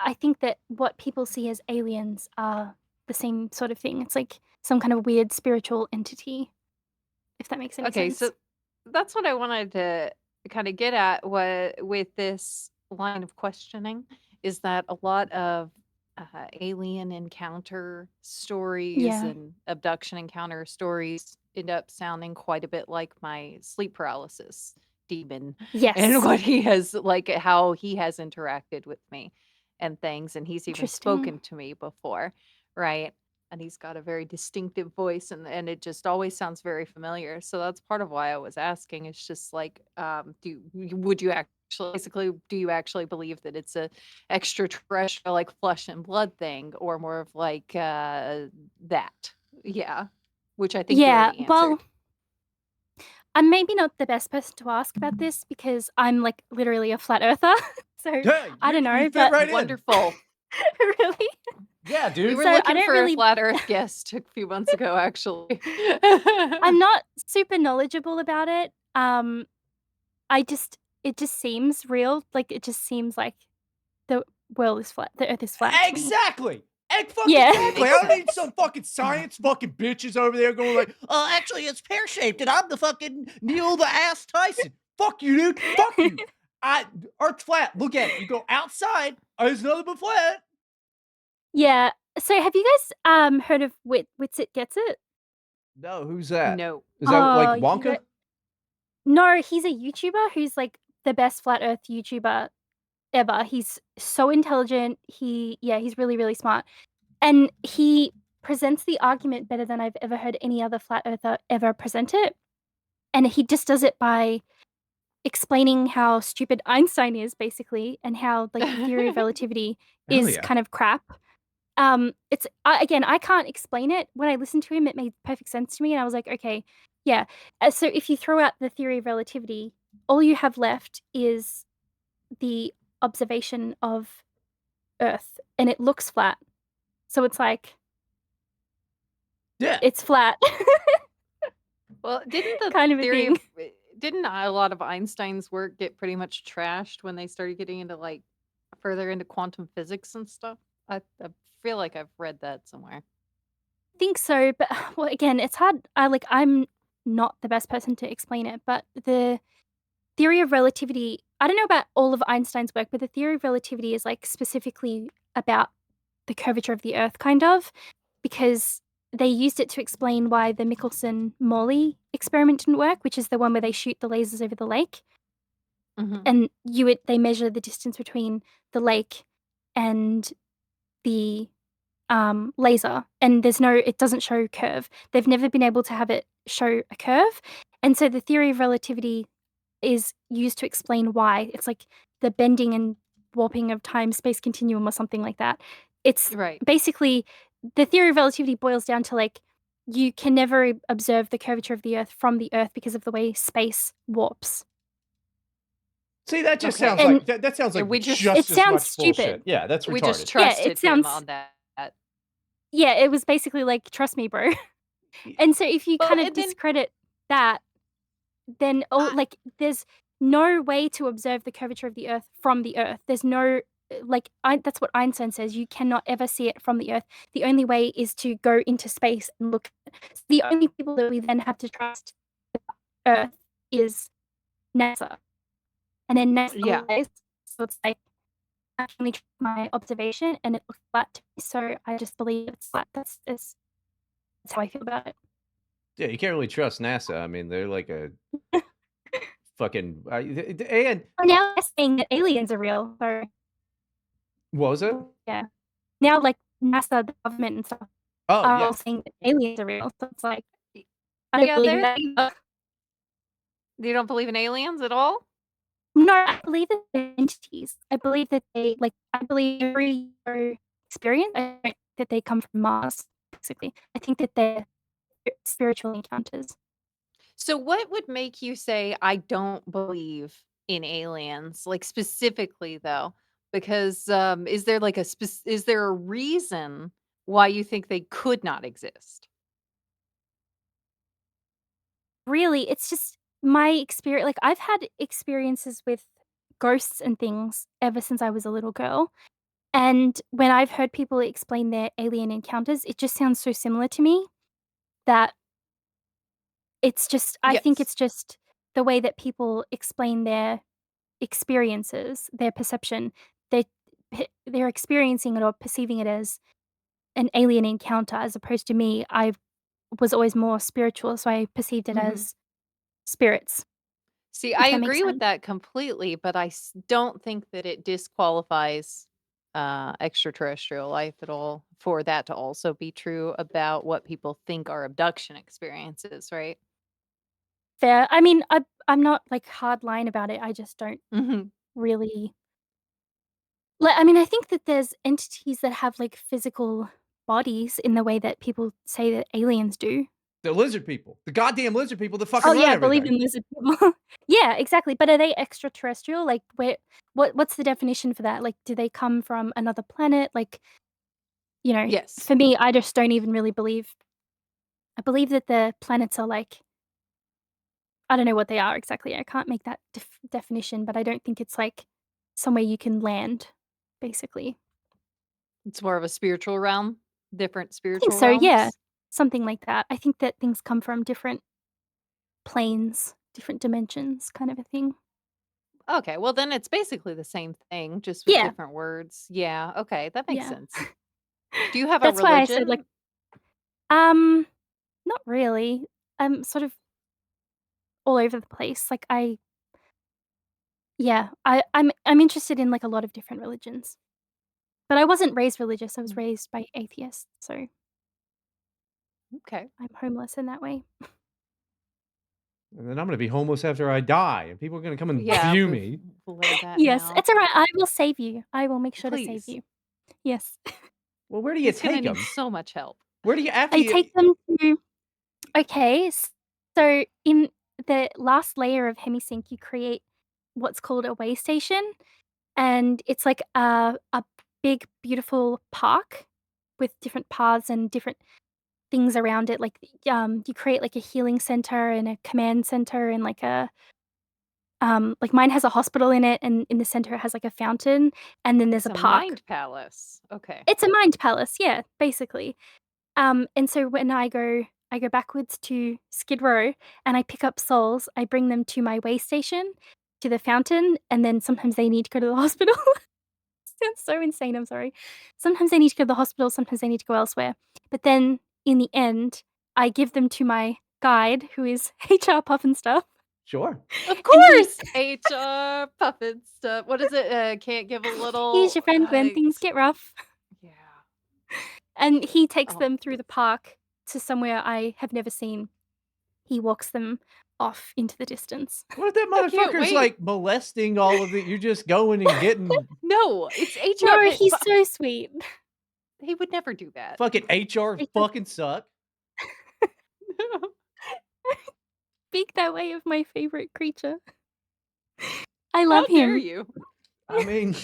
I think that what people see as aliens are the same sort of thing. It's like some kind of weird spiritual entity, if that makes any Okay, sense. so that's what I wanted to kind of get at what with this line of questioning is that a lot of alien encounter stories Yeah. and abduction encounter stories end up sounding quite a bit like my sleep paralysis demon and Yes. what he has like how he has interacted with me and things, and he's even Interesting. spoken to me before, right? And he's got a very distinctive voice, and it just always sounds very familiar. So that's part of why I was asking. It's just like, would you actually basically do you actually believe that it's a extraterrestrial like flesh and blood thing, or more of like that? Yeah, which I think you Yeah. already Well, answered. I'm maybe not the best person to ask about this because I'm, like, literally a flat earther. So, Yeah, I don't you know, fit but right in. Wonderful. really? Yeah, We dude. were So, I looking don't for a really flat Earth guest a few months ago, actually. I'm not super knowledgeable about it. I just it just seems real, like, it just seems like the the earth is flat to me. Exactly. Fucking Yeah. It exactly. I makes don't need sense. some fucking science fucking bitches over there going like, oh, actually, it's pear shaped, and I'm the fucking Neil the Ass Tyson. Fuck you, dude. Fuck you. Earth's flat. Look at it. You go outside. There's nothing but flat. Yeah. So, have you guys, heard of Wits It Gets It? No, who's that? No. Is that like Oh, you Wonka? don't No, he's a YouTuber who's, like, the best flat earth YouTuber ever. He's so intelligent. He's really, really smart. And he presents the argument better than I've ever heard any other flat earther ever present it. And he just does it by explaining how stupid Einstein is basically and how like the theory of relativity Hell is yeah. kind of crap. It's again, I can't explain it. When I listened to him, it made perfect sense to me, and I was like, okay, yeah. So if you throw out the theory of relativity, all you have left is the observation of Earth, and it looks flat. So it's like Yeah. it's flat, Well, didn't the kind of a theory thing. of didn't a lot of Einstein's work get pretty much trashed when they started getting into like further into quantum physics and stuff? I feel like I've read that somewhere. Think so, but well, again, it's hard. I'm not the best person to explain it, but the theory of relativity, I don't know about all of Einstein's work, but the theory of relativity is like specifically about the curvature of the Earth, kind of, because they used it to explain why the Michelson-Morley experiment didn't work, which is the one where they shoot the lasers over the lake, Mhm. and they measure the distance between the lake and the laser, and it doesn't show curve. They've never been able to have it show a curve, and so the theory of relativity is used to explain why. It's like the bending and warping of time-space continuum or something like that. It's Right. basically the theory of relativity boils down to, like, you can never observe the curvature of the Earth from the Earth because of the way space warps. See, that just sounds Okay. And like that sounds And like we just it just as sounds much bullshit. stupid. Yeah, that's we just retarded. Yeah, it trusted him sounds on that. yeah, it was basically like, "Trust me, bro." Y And so if you Well, kind of and then discredit that, then I there's no way to observe the curvature of the Earth from the Earth. There's no that's what Einstein says. You cannot ever see it from the Earth. The only way is to go into space and look. The only people that we then have to trust Earth is NASA, and then NASA yeah. lies. So it's like I can only trust my observation, and it looks flat to me. So I just believe it's flat. That's how I feel about it. Yeah, you can't really trust NASA. I mean, they're like a fucking and Well, now they're saying that aliens are real. So what was it? yeah. Now, like, NASA, the government and stuff Oh, are all yeah. saying that aliens are real, so it's like, Y I don't yeah, believe in there that either. you don't believe in aliens at all? No, I believe in entities. I believe that I believe every experience, I don't think that they come from Mars, basically. I think that they're spiritual encounters. So what would make you say, "I don't believe in aliens," like, specifically, though? Because, is there a reason why you think they could not exist? Really, it's just my experience. Like, I've had experiences with ghosts and things ever since I was a little girl. And when I've heard people explain their alien encounters, it just sounds so similar to me that I think Yes. it's just the way that people explain their experiences, their perception. They they're experiencing it or perceiving it as an alien encounter as opposed to me. I was always more spiritual, so I perceived it Mhm. as spirits, See, I if that makes agree with sense. that completely, but don't think that it disqualifies extraterrestrial life at all for that to also be true about what people think are abduction experiences, right? Fair. I mean, I'm not, like, hard line about it. I just don't Mhm. really I mean, I think that there's entities that have, like, physical bodies in the way that people say that aliens do. The lizard people. The goddamn lizard people that fucking Oh, run yeah, I believe everything. in lizard people. Yeah, exactly, but are they extraterrestrial? Like, what's the definition for that? Like, do they come from another planet? Like, Yes. for me, I just don't even really believe I believe that the planets are, like I don't know what they are exactly. I can't make that definition, but I don't think it's, like, somewhere you can land, basically. It's more of a spiritual realm, different I think spiritual so, yeah. realms. Something like that. I think that things come from different planes, different dimensions, kind of a thing. Okay, well then it's basically the same thing, just with Yeah, different words. Yeah, okay, that makes yeah. sense. Do you have a That's why I said, like, religion? um, not really. I'm sort of all over the place. Like, yeah, I'm interested in, like, a lot of different religions. But I wasn't raised religious, I was Mm, raised by atheists, so okay. I'm homeless in that way. And then I'm gonna be homeless after I die, and people are gonna come and Yeah, view me. we've learned that Yes, now. it's alright, I will save you. I will make sure to save Please. you. Yes. Well, where do you He's gonna take need them? so much help. Where do you after I you take them to okay, so in the last layer of Hemisync, you create what's called a way station, and it's like a big, beautiful park with different paths and different things around it. Like, you create like a healing center and a command center and like mine has a hospital in it, and in the center it has like a fountain, and then there's It's a a park. mind palace. Okay. It's a mind palace, yeah, basically. And so when I go backwards to Skid Row and I pick up souls, I bring them to my way station, to the fountain, and then sometimes they need to go to the hospital. Sounds so insane, I'm sorry. Sometimes they need to go to the hospital, sometimes they need to go elsewhere. But then in the end, I give them to my guide, who is HR Puff and Stuff, Sure. Of and he course! HR puppet stuff. What is it? Can't give a he's little, your friend when things get rough. yeah. And he takes Oh, them through the park to somewhere I have never seen. He walks them off into the distance. What if that I can't motherfucker's, wait. like, molesting all of it? You're just going and getting No, it's HR. No, he's so sweet. He would never do that. fucking HR I just fucking suck. speak that way of my favorite creature. I love How dare him. you? I mean,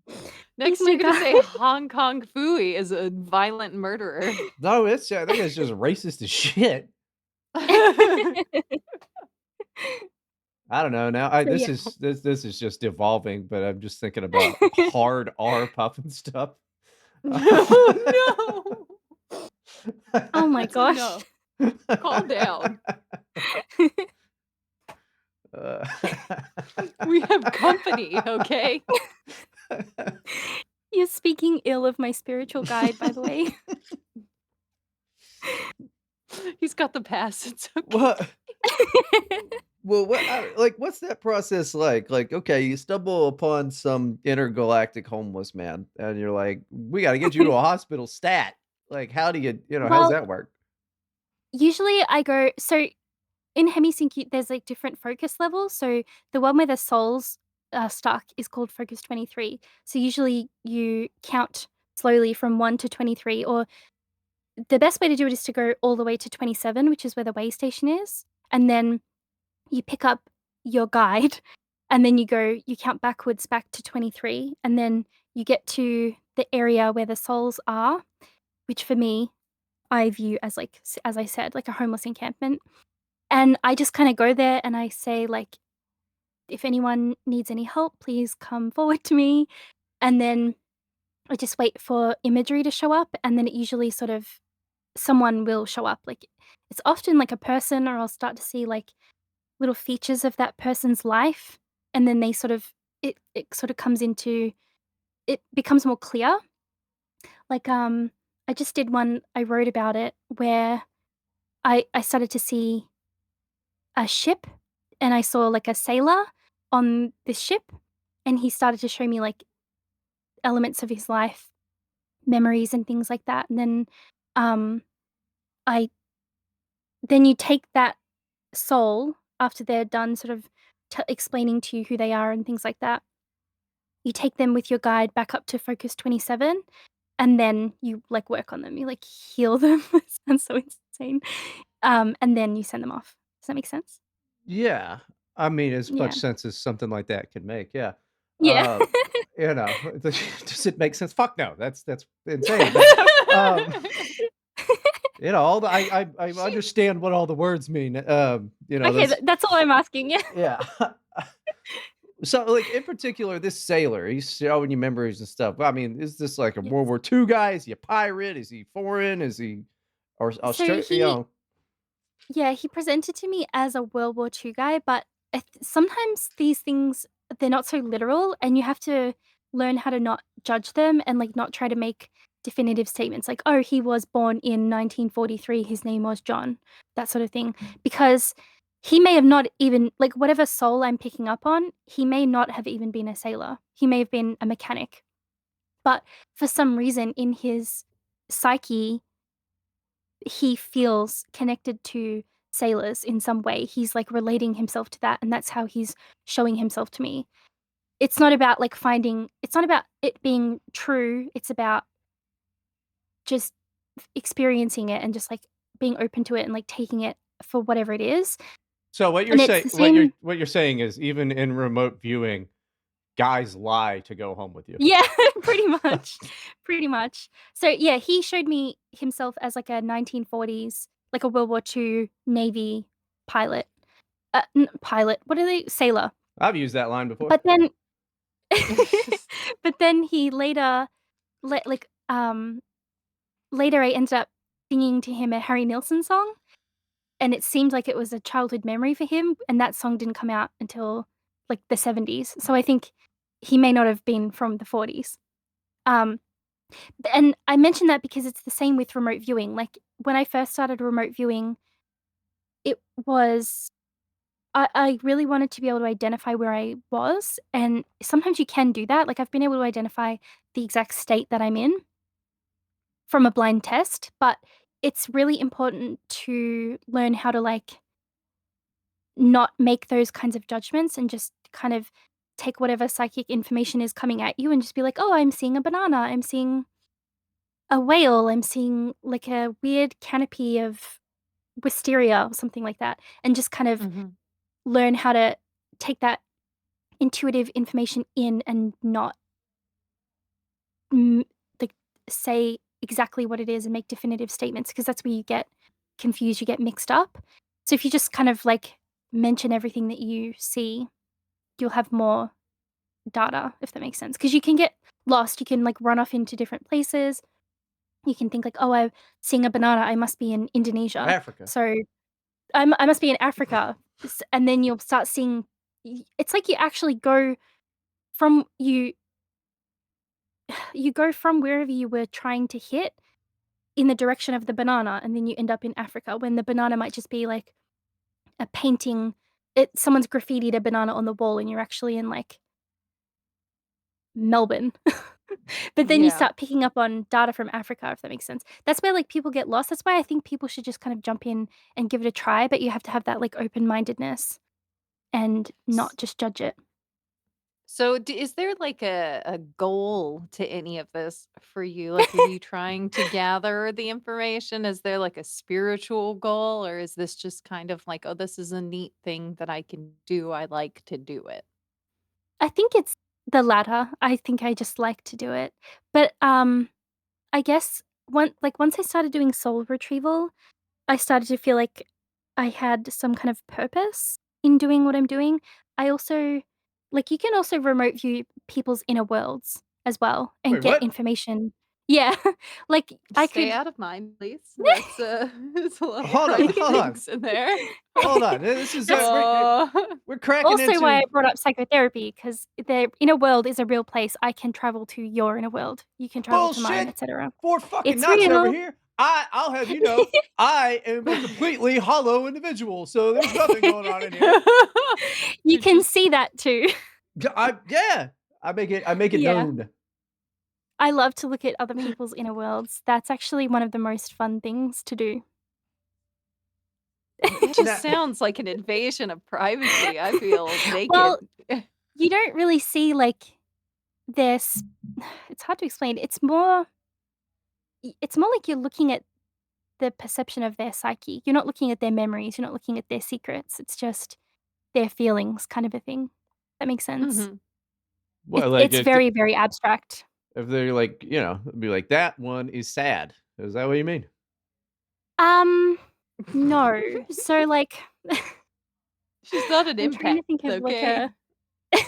He's Next, my you're gonna say guy. Hong Kong Phooey is a violent murderer. no, it's I think it's just racist as shit. I don't know, now I So, this yeah. is this is just evolving, but I'm just thinking about hard R puffin stuff. No, Oh my that's gosh. enough. Calm down. Uh, We have company, okay? You're speaking ill of my spiritual guide, by the way. He's got the pass, it's okay. What well, what like, what's that process like? Like, okay, you stumble upon some intergalactic homeless man, and you're like, "We gotta get you to a hospital stat." Like, how do how does Well, that work? usually I go so in Hemisync, there's like different focus levels. So the one where the souls are stuck is called focus 23. So usually you count slowly from 1 to 23, or the best way to do it is to go all the way to 27, which is where the way station is. And then you pick up your guide and then you count backwards back to 23. And then you get to the area where the souls are, which for me, I view as like, as I said, like a homeless encampment. And I just kind of go there and I say, like, if anyone needs any help, please come forward to me. And then I just wait for imagery to show up. And then it usually sort of someone will show up. Like, it's often like a person, or I'll start to see like little features of that person's life. And then they sort of, it sort of comes into, it becomes more clear. Like, I just did one, I wrote about it where I started to see a ship, and I saw, like, a sailor on this ship, and he started to show me, like, elements of his life, memories and things like that, and then, um, I then you take that soul after they're done sort of explaining to you who they are and things like that, you take them with your guide back up to focus 27, and then you, like, work on them, you, like, heal them. It sounds so insane, and then you send them off. Does that make sense? Yeah. I mean, as much Yeah. sense as something like that could make, yeah. Yeah. Uh, does it make sense? Fuck no, that's insane, but, um, all the I She understand what all the words mean, Okay, that's that's all I'm asking, yeah. yeah. So, like, in particular, this sailor, he's showing you memories and stuff. I mean, is this like a Yes. World War II guy? Is he a pirate? Is he foreign? Is he or So Australia? yeah, he presented to me as a World War II guy, but sometimes these things, they're not so literal, and you have to learn how to not judge them and, like, not try to make definitive statements like, "Oh, he was born in 1943, his name was John," that sort of thing, because he may have not even like, whatever soul I'm picking up on, he may not have even been a sailor. He may have been a mechanic, but for some reason in his psyche he feels connected to sailors in some way. He's, like, relating himself to that, and that's how he's showing himself to me. It's not about, like, it's not about it being true, it's about just experiencing it and just, like, being open to it and, like, taking it for whatever it is. So what you're And it's saying the same. what you're saying is even in remote viewing, guys lie to go home with you. Yeah, pretty much, pretty much. So, yeah, he showed me himself as, like, a 1940s, like, a World War II Navy pilot. N pilot, what are they? Sailor. I've used that line before. But then but then he later like, later I ended up singing to him a Harry Nilsson song, and it seemed like it was a childhood memory for him, and that song didn't come out until, like, the '70s, so I think he may not have been from the '40s. Um, and I mention that because it's the same with remote viewing, like, when I first started remote viewing, it was I really wanted to be able to identify where I was, and sometimes you can do that, like, I've been able to identify the exact state that I'm in from a blind test, but it's really important to learn how to, like, not make those kinds of judgments and just kind of take whatever psychic information is coming at you and just be like, "Oh, I'm seeing a banana, I'm seeing a whale, I'm seeing, like, a weird canopy of wisteria," or something like that, and just kind of Mhm. learn how to take that intuitive information in and not mm, like, say exactly what it is and make definitive statements because that's where you get confused, you get mixed up. So if you just kind of, like, mention everything that you see, you'll have more data, if that makes sense. Because you can get lost, you can, like, run off into different places. You can think like, "Oh, I'm seeing a banana, I must be in Indonesia. Africa. So I must be in Africa." And then you'll start seeing it's like you actually go from you go from wherever you were trying to hit in the direction of the banana, and then you end up in Africa when the banana might just be, like, a painting someone's graffitied a banana on the wall, and you're actually in, like, Melbourne. But then you Yeah. start picking up on data from Africa, if that makes sense. That's where, like, people get lost. That's why I think people should just kind of jump in and give it a try, but you have to have that, like, open-mindedness and S not just judge it. So, is there like a goal to any of this for you? Like, are you trying to gather the information? Is there like a spiritual goal, or is this just kind of like, oh, this is a neat thing that I can do? I like to do it. I think it's the latter. I think I just like to do it. But, I guess once I started doing soul retrieval, I started to feel like I had some kind of purpose in doing what I'm doing. I also you can also remote view people's inner worlds as well and Wait, get what? information. Yeah. Like, I Stay could out of mine, please. That's it's a lot of Hold on, private hold on, things in there. hold on. This is That's we're cracking also why I into brought up psychotherapy because the inner world is a real place. I can travel to your inner world. You can travel to mine, bullshit. etcetera. 4 fucking It's nuts over real. here. I'll have you know, I am a completely hollow individual, so there's nothing going on in here. You It's can just see that too. yeah, I make it Yeah. known. I love to look at other people's inner worlds. That's actually one of the most fun things to do. It just Now sounds like an invasion of privacy. I feel Well, naked. you don't really see, like, this it's hard to explain. It's more like you're looking at the perception of their psyche. You're not looking at their memories, you're not looking at their secrets. It's just their feelings kind of a thing. That makes sense. Mhm. well, like It's very, very abstract. if they're like, you know, be like that one is sad. Is that what you mean? Um, no. So, like, She's not an I'm trying empath, to think of, like, okay? a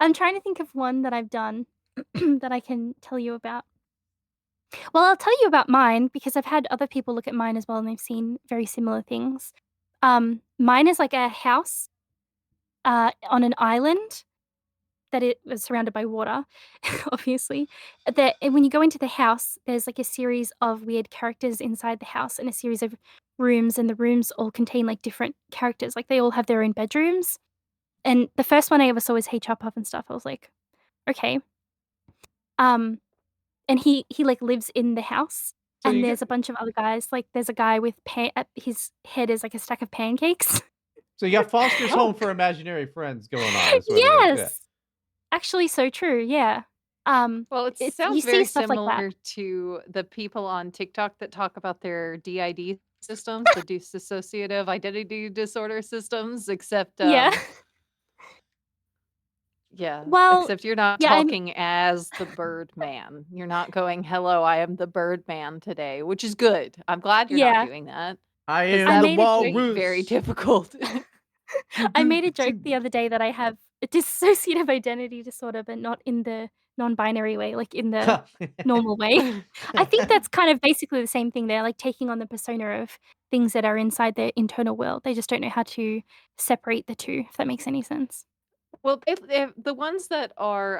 I'm trying to think of one that I've done that I can tell you about. Well, I'll tell you about mine because I've had other people look at mine as well, and they've seen very similar things. Mine is like a house, on an island that it was surrounded by water, obviously. And when you go into the house, there's like a series of weird characters inside the house and a series of rooms, and the rooms all contain like different characters. Like they all have their own bedrooms. And the first one I ever saw was Hey Chop Up and stuff. I was like, okay. Um, and he like lives in the house, So and you got there's a bunch of other guys. Like there's a guy with his head is like a stack of pancakes. so you got Foster's Oh. Home for Imaginary Friends going on is what it is. Yeah. Yes, actually, so true. Yeah. Well, it It's you sounds see very stuff like that. similar to the people on TikTok that talk about their DID systems, the dissociative identity disorder systems, except, Yeah. yeah, Well, except you're not yeah, I'm talking as the Birdman. You're not going, "Hello, I am the Birdman today," which is good. I'm glad you're not yeah. doing that I because I am the that made a would joke be very walrus. difficult. Choo I choo made a joke choo. the other day that I have a dissociative identity disorder, but not in the non-binary way, like in the normal way. I think that's kind of basically the same thing. They're like taking on the persona of things that are inside their internal world. They just don't know how to separate the two, if that makes any sense. Well, if the ones that are,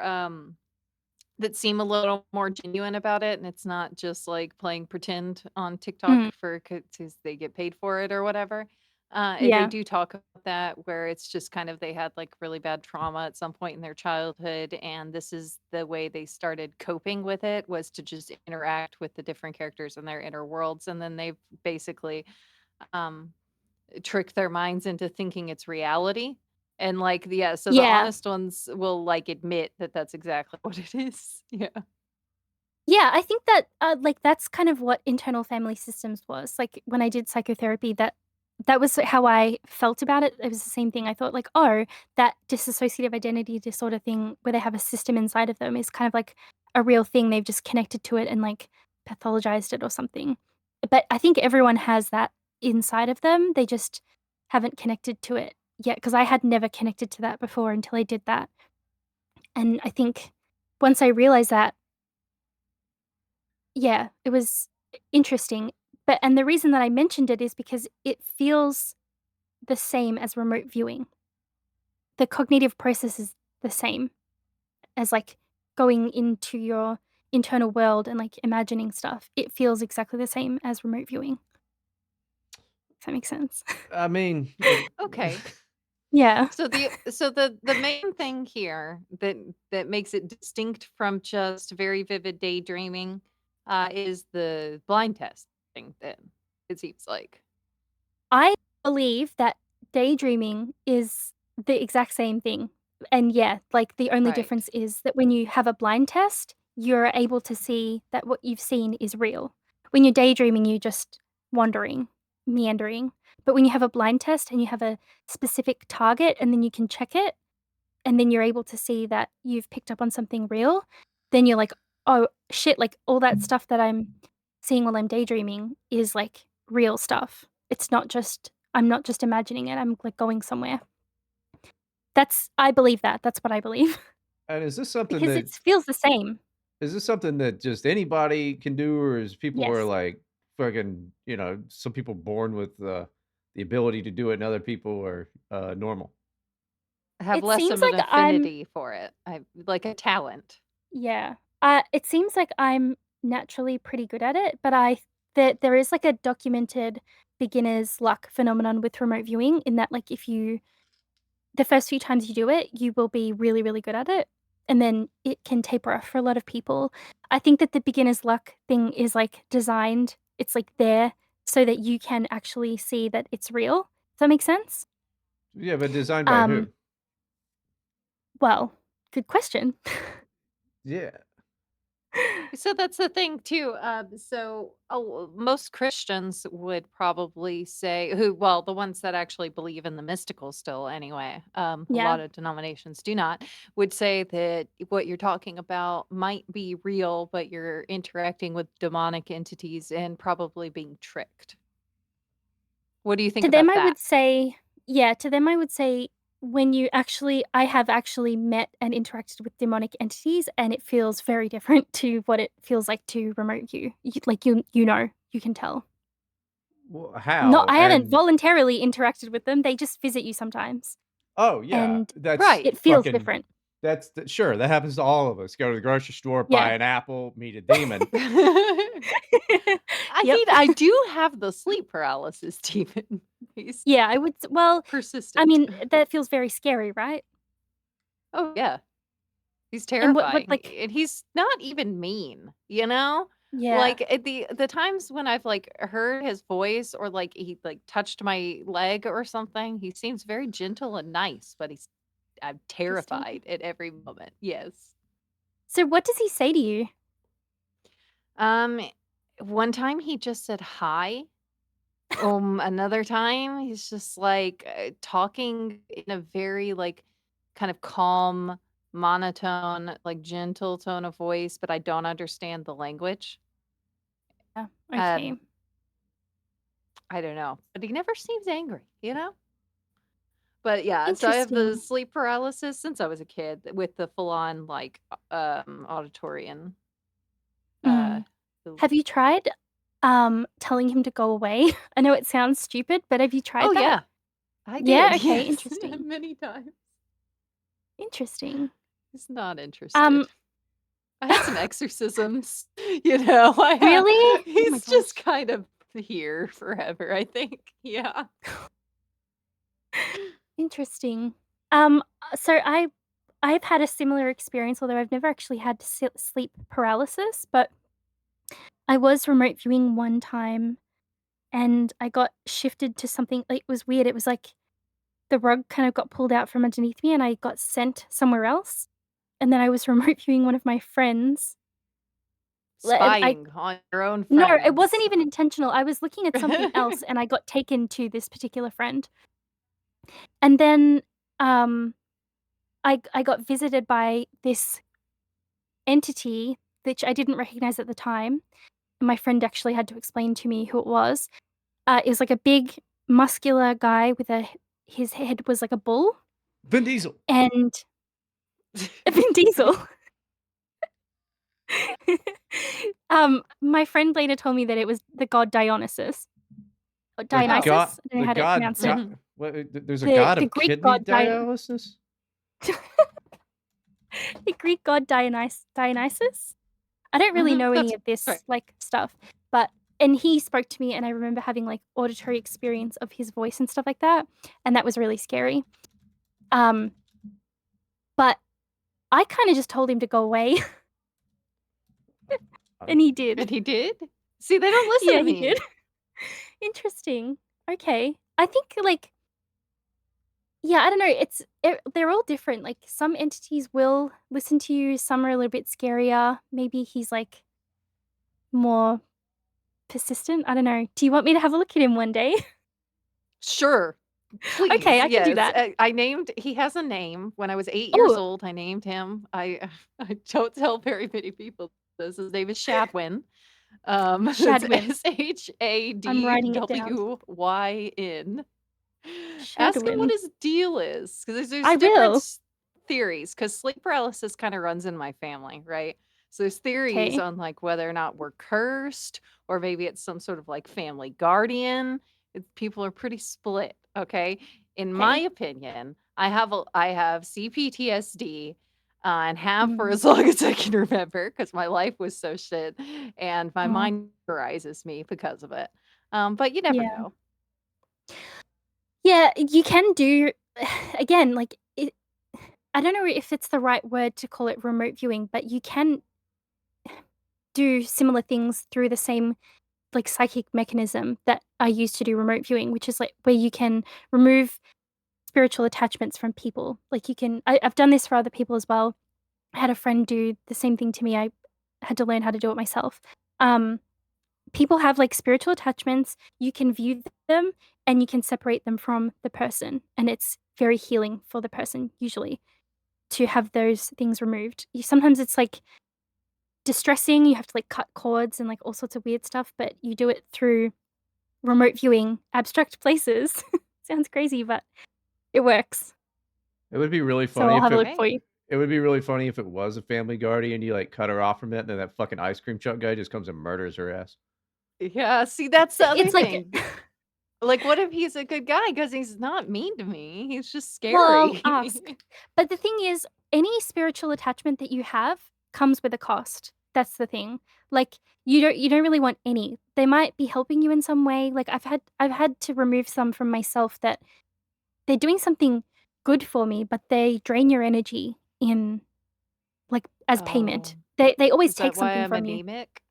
that seem a little more genuine about it, and it's not just, like, playing pretend on Mm, TikTok for because they get paid for it or whatever. They yeah. do talk about that where it's just kind of they had, like, really bad trauma at some point in their childhood, and this is the way they started coping with it, was to just interact with the different characters in their inner worlds, and then they've basically, um trick their minds into thinking it's reality. And, like, yeah, so the Yeah. honest ones will, like, admit that that's exactly what it is. Yeah. Yeah, I think that, like, that's kind of what internal family systems was. Like, when I did psychotherapy, that was how I felt about it. It was the same thing. I thought, like, "Oh, that dissociative identity disorder thing where they have a system inside of them is kind of like a real thing. They've just connected to it and, like, pathologized it or something." But I think everyone has that inside of them. They just haven't connected to it yet, because I had never connected to that before until I did that. And I think once I realized that, yeah, it was interesting, but and the reason that I mentioned it is because it feels the same as remote viewing. The cognitive process is the same as, like, going into your internal world and, like, imagining stuff. It feels exactly the same as remote viewing. Does that make sense? I mean, Okay. Yeah. So the main thing here that makes it distinct from just very vivid daydreaming, is the blind testing then, it seems like. I believe that daydreaming is the exact same thing. And yeah, like the only Right. difference is that when you have a blind test, you're able to see that what you've seen is real. When you're daydreaming, you're just wandering, meandering. But when you have a blind test and you have a specific target and then you can check it, and then you're able to see that you've picked up on something real, then you're like, "Oh, shit, like, all that stuff that I'm seeing while I'm daydreaming is, like, real stuff. It's not just I'm not just imagining it, I'm, like, going somewhere." I believe that, that's what I believe, and is this something because it that feels the same. just anybody can do, or is people who are Yes. like fucking, some people born with the ability to do it, and other people are normal? Have It less seems of an like I'm affinity for it. I like a talent. Yeah. It seems like I'm naturally pretty good at it, but there is, like, a documented beginner's luck phenomenon with remote viewing in that, like, if you the first few times you do it, you will be really, really good at it, and then it can taper off for a lot of people. I think that the beginner's luck thing is, like, designed it's, like, there so that you can actually see that it's real. Does that make sense? Yeah, but designed by who? Um, well, good question. Yeah. So that's the thing too. Most Christians would probably say, well, the ones that actually believe in the mystical still, anyway. A Yeah. lot of denominations do not. Would say that what you're talking about might be real, but you're interacting with demonic entities and probably being tricked. What do you think To them, about I that? would say yeah, to them, I would say when you actually I have actually met and interacted with demonic entities, and it feels very different to what it feels like to remote view. You can tell. Well, Not how? I haven't And voluntarily interacted with them, they just visit you sometimes, oh yeah, and that's Right. it feels fucking different. sure, that happens to all of us. Go to the grocery store, buy Yeah. an apple, meet a demon. Yep. I do have the sleep paralysis, Stephen. He's Yeah, I would s well, I persistent. mean, that feels very scary, right? Oh yeah. He's And what, terrifying, like and he's not even mean, you know? yeah, Like, the times when I've, like, heard his voice or, like, he, like, touched my leg or something, he seems very gentle and nice, but I'm distant. terrified at every moment. Yes. So what does he say to you? Um, one time he just said hi. Another time he's just like talking in a very like kind of calm, monotone, like gentle tone of voice, but I don't understand the language. Yeah, okay. And I don't know, but he never seems angry, you know? But yeah, so I have the Interesting. sleep paralysis since I was a kid with the full on like auditory and uh Mm. the- Have you tried, telling him to go away? I know it sounds stupid, but have you tried oh that? yeah, I Yeah? did. Okay, Yes. interesting. Many times. Interesting. He's not interested. Um I had some exorcisms, you know, I have Really? Oh my he's just gosh. kind of here forever, I think. Yeah. Interesting. So I've had a similar experience, although I've never actually had sleep paralysis, but I was remote viewing one time and I got shifted to something like, it was weird. It was like the rug kind of got pulled out from underneath me and I got sent somewhere else. And then I was remote viewing one of my friends. And I Spying on your own no, it wasn't friends. even intentional. I was looking at something else and I got taken to this particular friend. And then um I got visited by this entity, which I didn't recognize at the time. My friend actually had to explain to me who it was. It was like a big, muscular guy with a his head was like a bull, Vin Diesel. and Vin Diesel. My friend later told me that it was the god Dionysus. Or The Oh. god, Dionysus? I don't know the how to god, pronounce it. di what, there's a god The of Greek kidney god dialysis? the Greek god Dionysus? I don't really know That's any of right. this, like, stuff, but and he spoke to me, and I remember having, like, auditory experience of his voice and stuff like that, and that was really scary. Um, but I kinda just told him to go away, Um, and he did. And he did? See, they don't listen Yeah, to he did. me. Interesting. Okay. I think, like yeah, I don't know, they're all different, like, some entities will listen to you, some are a little bit scarier. Maybe he's, like, more persistent? I don't know. Do you want me to have a look at him one day? Sure. Okay, Please, I can do yes. that. I named he has a name. When I was 8 years Oh, old, I named him. I don't tell very many people this. His name is Shadwin. It's Shadwin. I'm writing it down. Shadwyn. Ask him what Shadwin. his deal is, 'cause there's I different will. theories. Because sleep paralysis kinda runs in my family, right? So there's theories Okay. on, like, whether or not we're cursed, or maybe it's some sort of, like, family guardian. People are pretty split, okay? In my Okay. opinion, I have CPTSD, and have for Mm, as long as I can remember, because my life was so shit, and my oh, mind terrorizes me because of it. But you never yeah. know. Yeah, you can do again, like, I don't know if it's the right word to call it remote viewing, but you can do similar things through the same, like, psychic mechanism that I used to do remote viewing, which is, like, where you can remove spiritual attachments from people. Like, I've done this for other people as well. I had a friend do the same thing to me. I had to learn how to do it myself. Um, People have, like, spiritual attachments. You can view them and you can separate them from the person, and it's very healing for the person usually to have those things removed. Sometimes it's, like, distressing. You have to, like, cut cords and, like, all sorts of weird stuff, but you do it through remote viewing abstract places. Sounds crazy, but it works. it would be really So funny I'll if have a it look Okay. for you. it would be really funny if it was a family guardian, you, like, cut her off from it, and then that fucking ice cream truck guy just comes and murders her ass. Yeah, see, that's the other It's like thing. Like, what if he's a good guy? Because he's not mean to me, he's just well, I'll ask. scary. But the thing is, any spiritual attachment that you have comes with a cost. That's the thing. Like, you don't really want any. They might be helping you in some way. Like, I've had to remove some from myself that they're doing something good for me, but they drain your energy in, like, as Oh, payment. They always is that take why something I'm from you. anemic?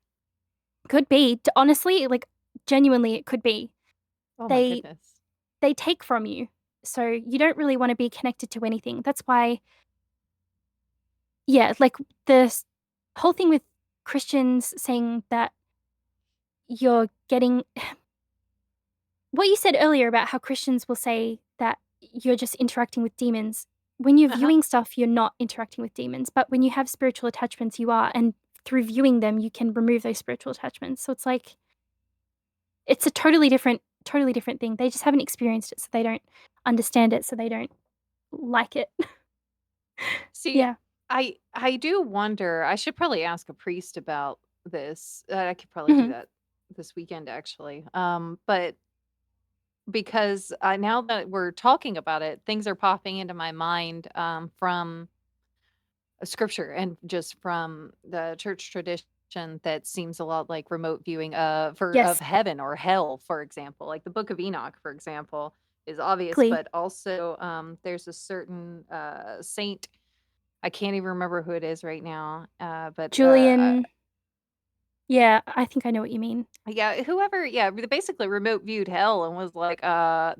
Could be. Honestly, like, genuinely, it could be. Oh my They goodness. they take from you. So you don't really wanna be connected to anything. That's why yeah, like, the whole thing with Christians saying that you're getting what you said earlier about how Christians will say that you're just interacting with demons. When you're Uh-huh. viewing stuff, you're not interacting with demons, but when you have spiritual attachments, you are, and through viewing them, you can remove those spiritual attachments. So it's like it's a totally different thing. They just haven't experienced it, so they don't understand it, so they don't like it. See, Yeah. I do wonder, I should probably ask a priest about this. I could probably do Mhm. that this weekend actually. But because now that we're talking about it, things are popping into my mind from scripture and just from the church tradition that seems a lot like remote viewing of Yes, heaven or hell, for example. Like the Book of Enoch, for example, is obvious, exactly. but also there's a certain saint. I can't even remember who it is right now. Julian. Yeah, I think I know what you mean. Yeah, whoever, yeah, basically remote viewed hell and was like,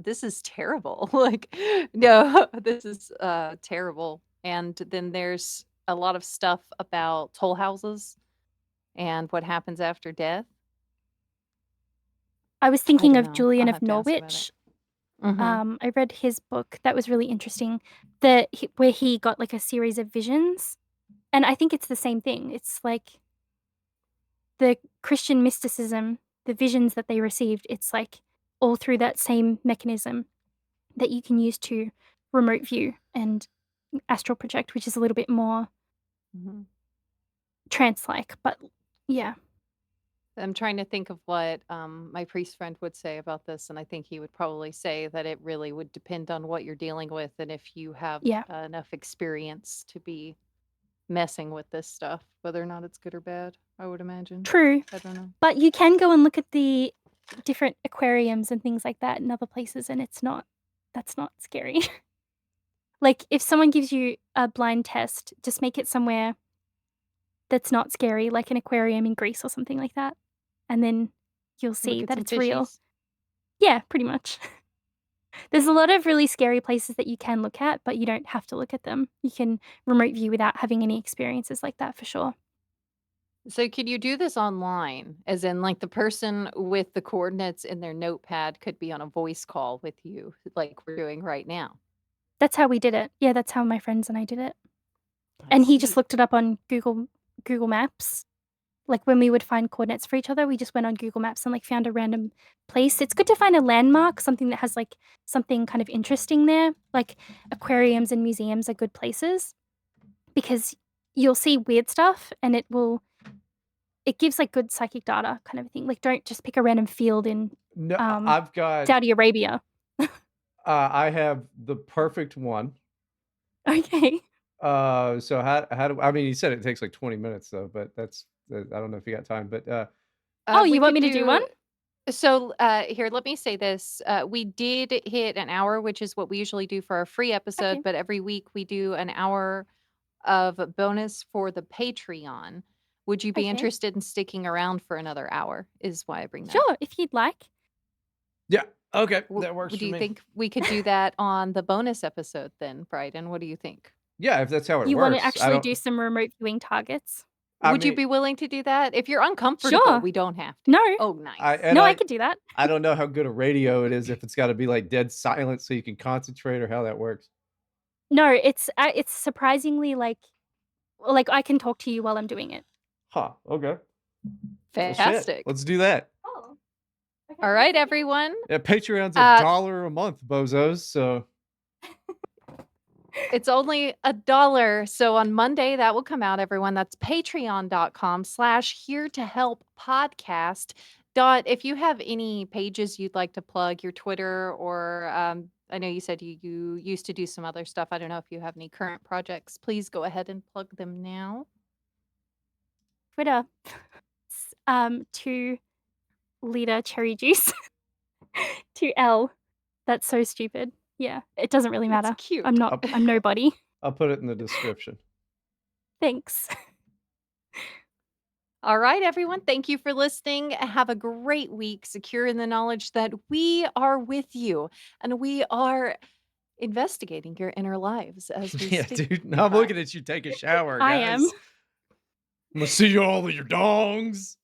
this is terrible. Like, no, this is terrible. And then there's a lot of stuff about toll houses and what happens after death. I was I thinking don't of know. Julian I'll of have to ask about it. Norwich. Hmm. I read his book. That was really interesting. Where he got like a series of visions, and I think it's the same thing. It's like the Christian mysticism, the visions that they received. It's like all through that same mechanism that you can use to remote view and astral project, which is a little bit more Hmm. trance-like. But yeah, I'm trying to think of what my priest friend would say about this, and I think he would probably say that it really would depend on what you're dealing with and if you have yeah, enough experience to be messing with this stuff, whether or not it's good or bad, I would imagine. true. I don't know. But you can go and look at the different aquariums and things like that in other places, and that's not scary. Like, if someone gives you a blind test, just make it somewhere that's not scary, like an aquarium in Greece or something like that, and then you'll Look see at that some it's real. fishies. Yeah, pretty much. There's a lot of really scary places that you can look at, but you don't have to look at them. You can remote view without having any experiences like that for sure. So could you do this online? As in, like, the person with the coordinates in their notepad could be on a voice call with you, like we're doing right now. That's how we did it. Yeah, that's how my friends and I did it. I And he just see. looked it up on Google Maps. Like, when we would find coordinates for each other, we just went on Google Maps and, like, found a random place. It's good to find a landmark, something that has, like, something kind of interesting there. Like, aquariums and museums are good places because you'll see weird stuff and it gives, like, good psychic data kind of a thing. Like, don't just pick a random field in, No, um, I've got Saudi Arabia. I have the perfect one. Okay. So how do I mean, he said it takes like 20 minutes though, but that's I don't know if you got time, but Oh, We you want could me to do one? do so. Here, let me say this. We did hit an hour, which is what we usually do for our free episode, Okay. but every week we do an hour of a bonus for the Patreon. Would you be Okay. interested in sticking around for another hour? Is why I bring that up. Sure, if you'd like. yeah, okay, that works Do for you me. think we could do that on the bonus episode then, Bryden? What do you think? Yeah, if that's how it You wanna works. I actually don't do some remote viewing targets? I Would you mean, be willing to do that? If you're uncomfortable, Sure. we don't have to. No. Oh, I nice. and No, I I could do that. I don't know how good a radio it is if it's gotta be like dead silent so you can concentrate or how that works. No, it's surprisingly, I can talk to you while I'm doing it. Huh, okay. Well, shit, Fantastic. let's do that. Oh, okay, All well, right, let me know. everyone. Yeah, Patreon's a Uh, dollar a month, bozos, so it's only $1. So on Monday, that will come out, everyone. That's patreon.com/here to help podcast. Dot, if you have any pages you'd like to plug, your Twitter, or I know you said you used to do some other stuff. I don't know if you have any current projects. Please go ahead and plug them now. Twitter. It's, 2 liter cherry juice. 2L. That's so stupid. Yeah, it doesn't really It's matter. I'm cute. not I'll I'm nobody. I'll put it in the description. Thanks. All right, everyone. Thank you for listening. Have a great week, secure in the knowledge that we are with you and we are investigating your inner lives as we Yeah, speak. dude, now I'm Bye. looking at you take a shower, I am. guys. I'm gonna see you all of your dongs.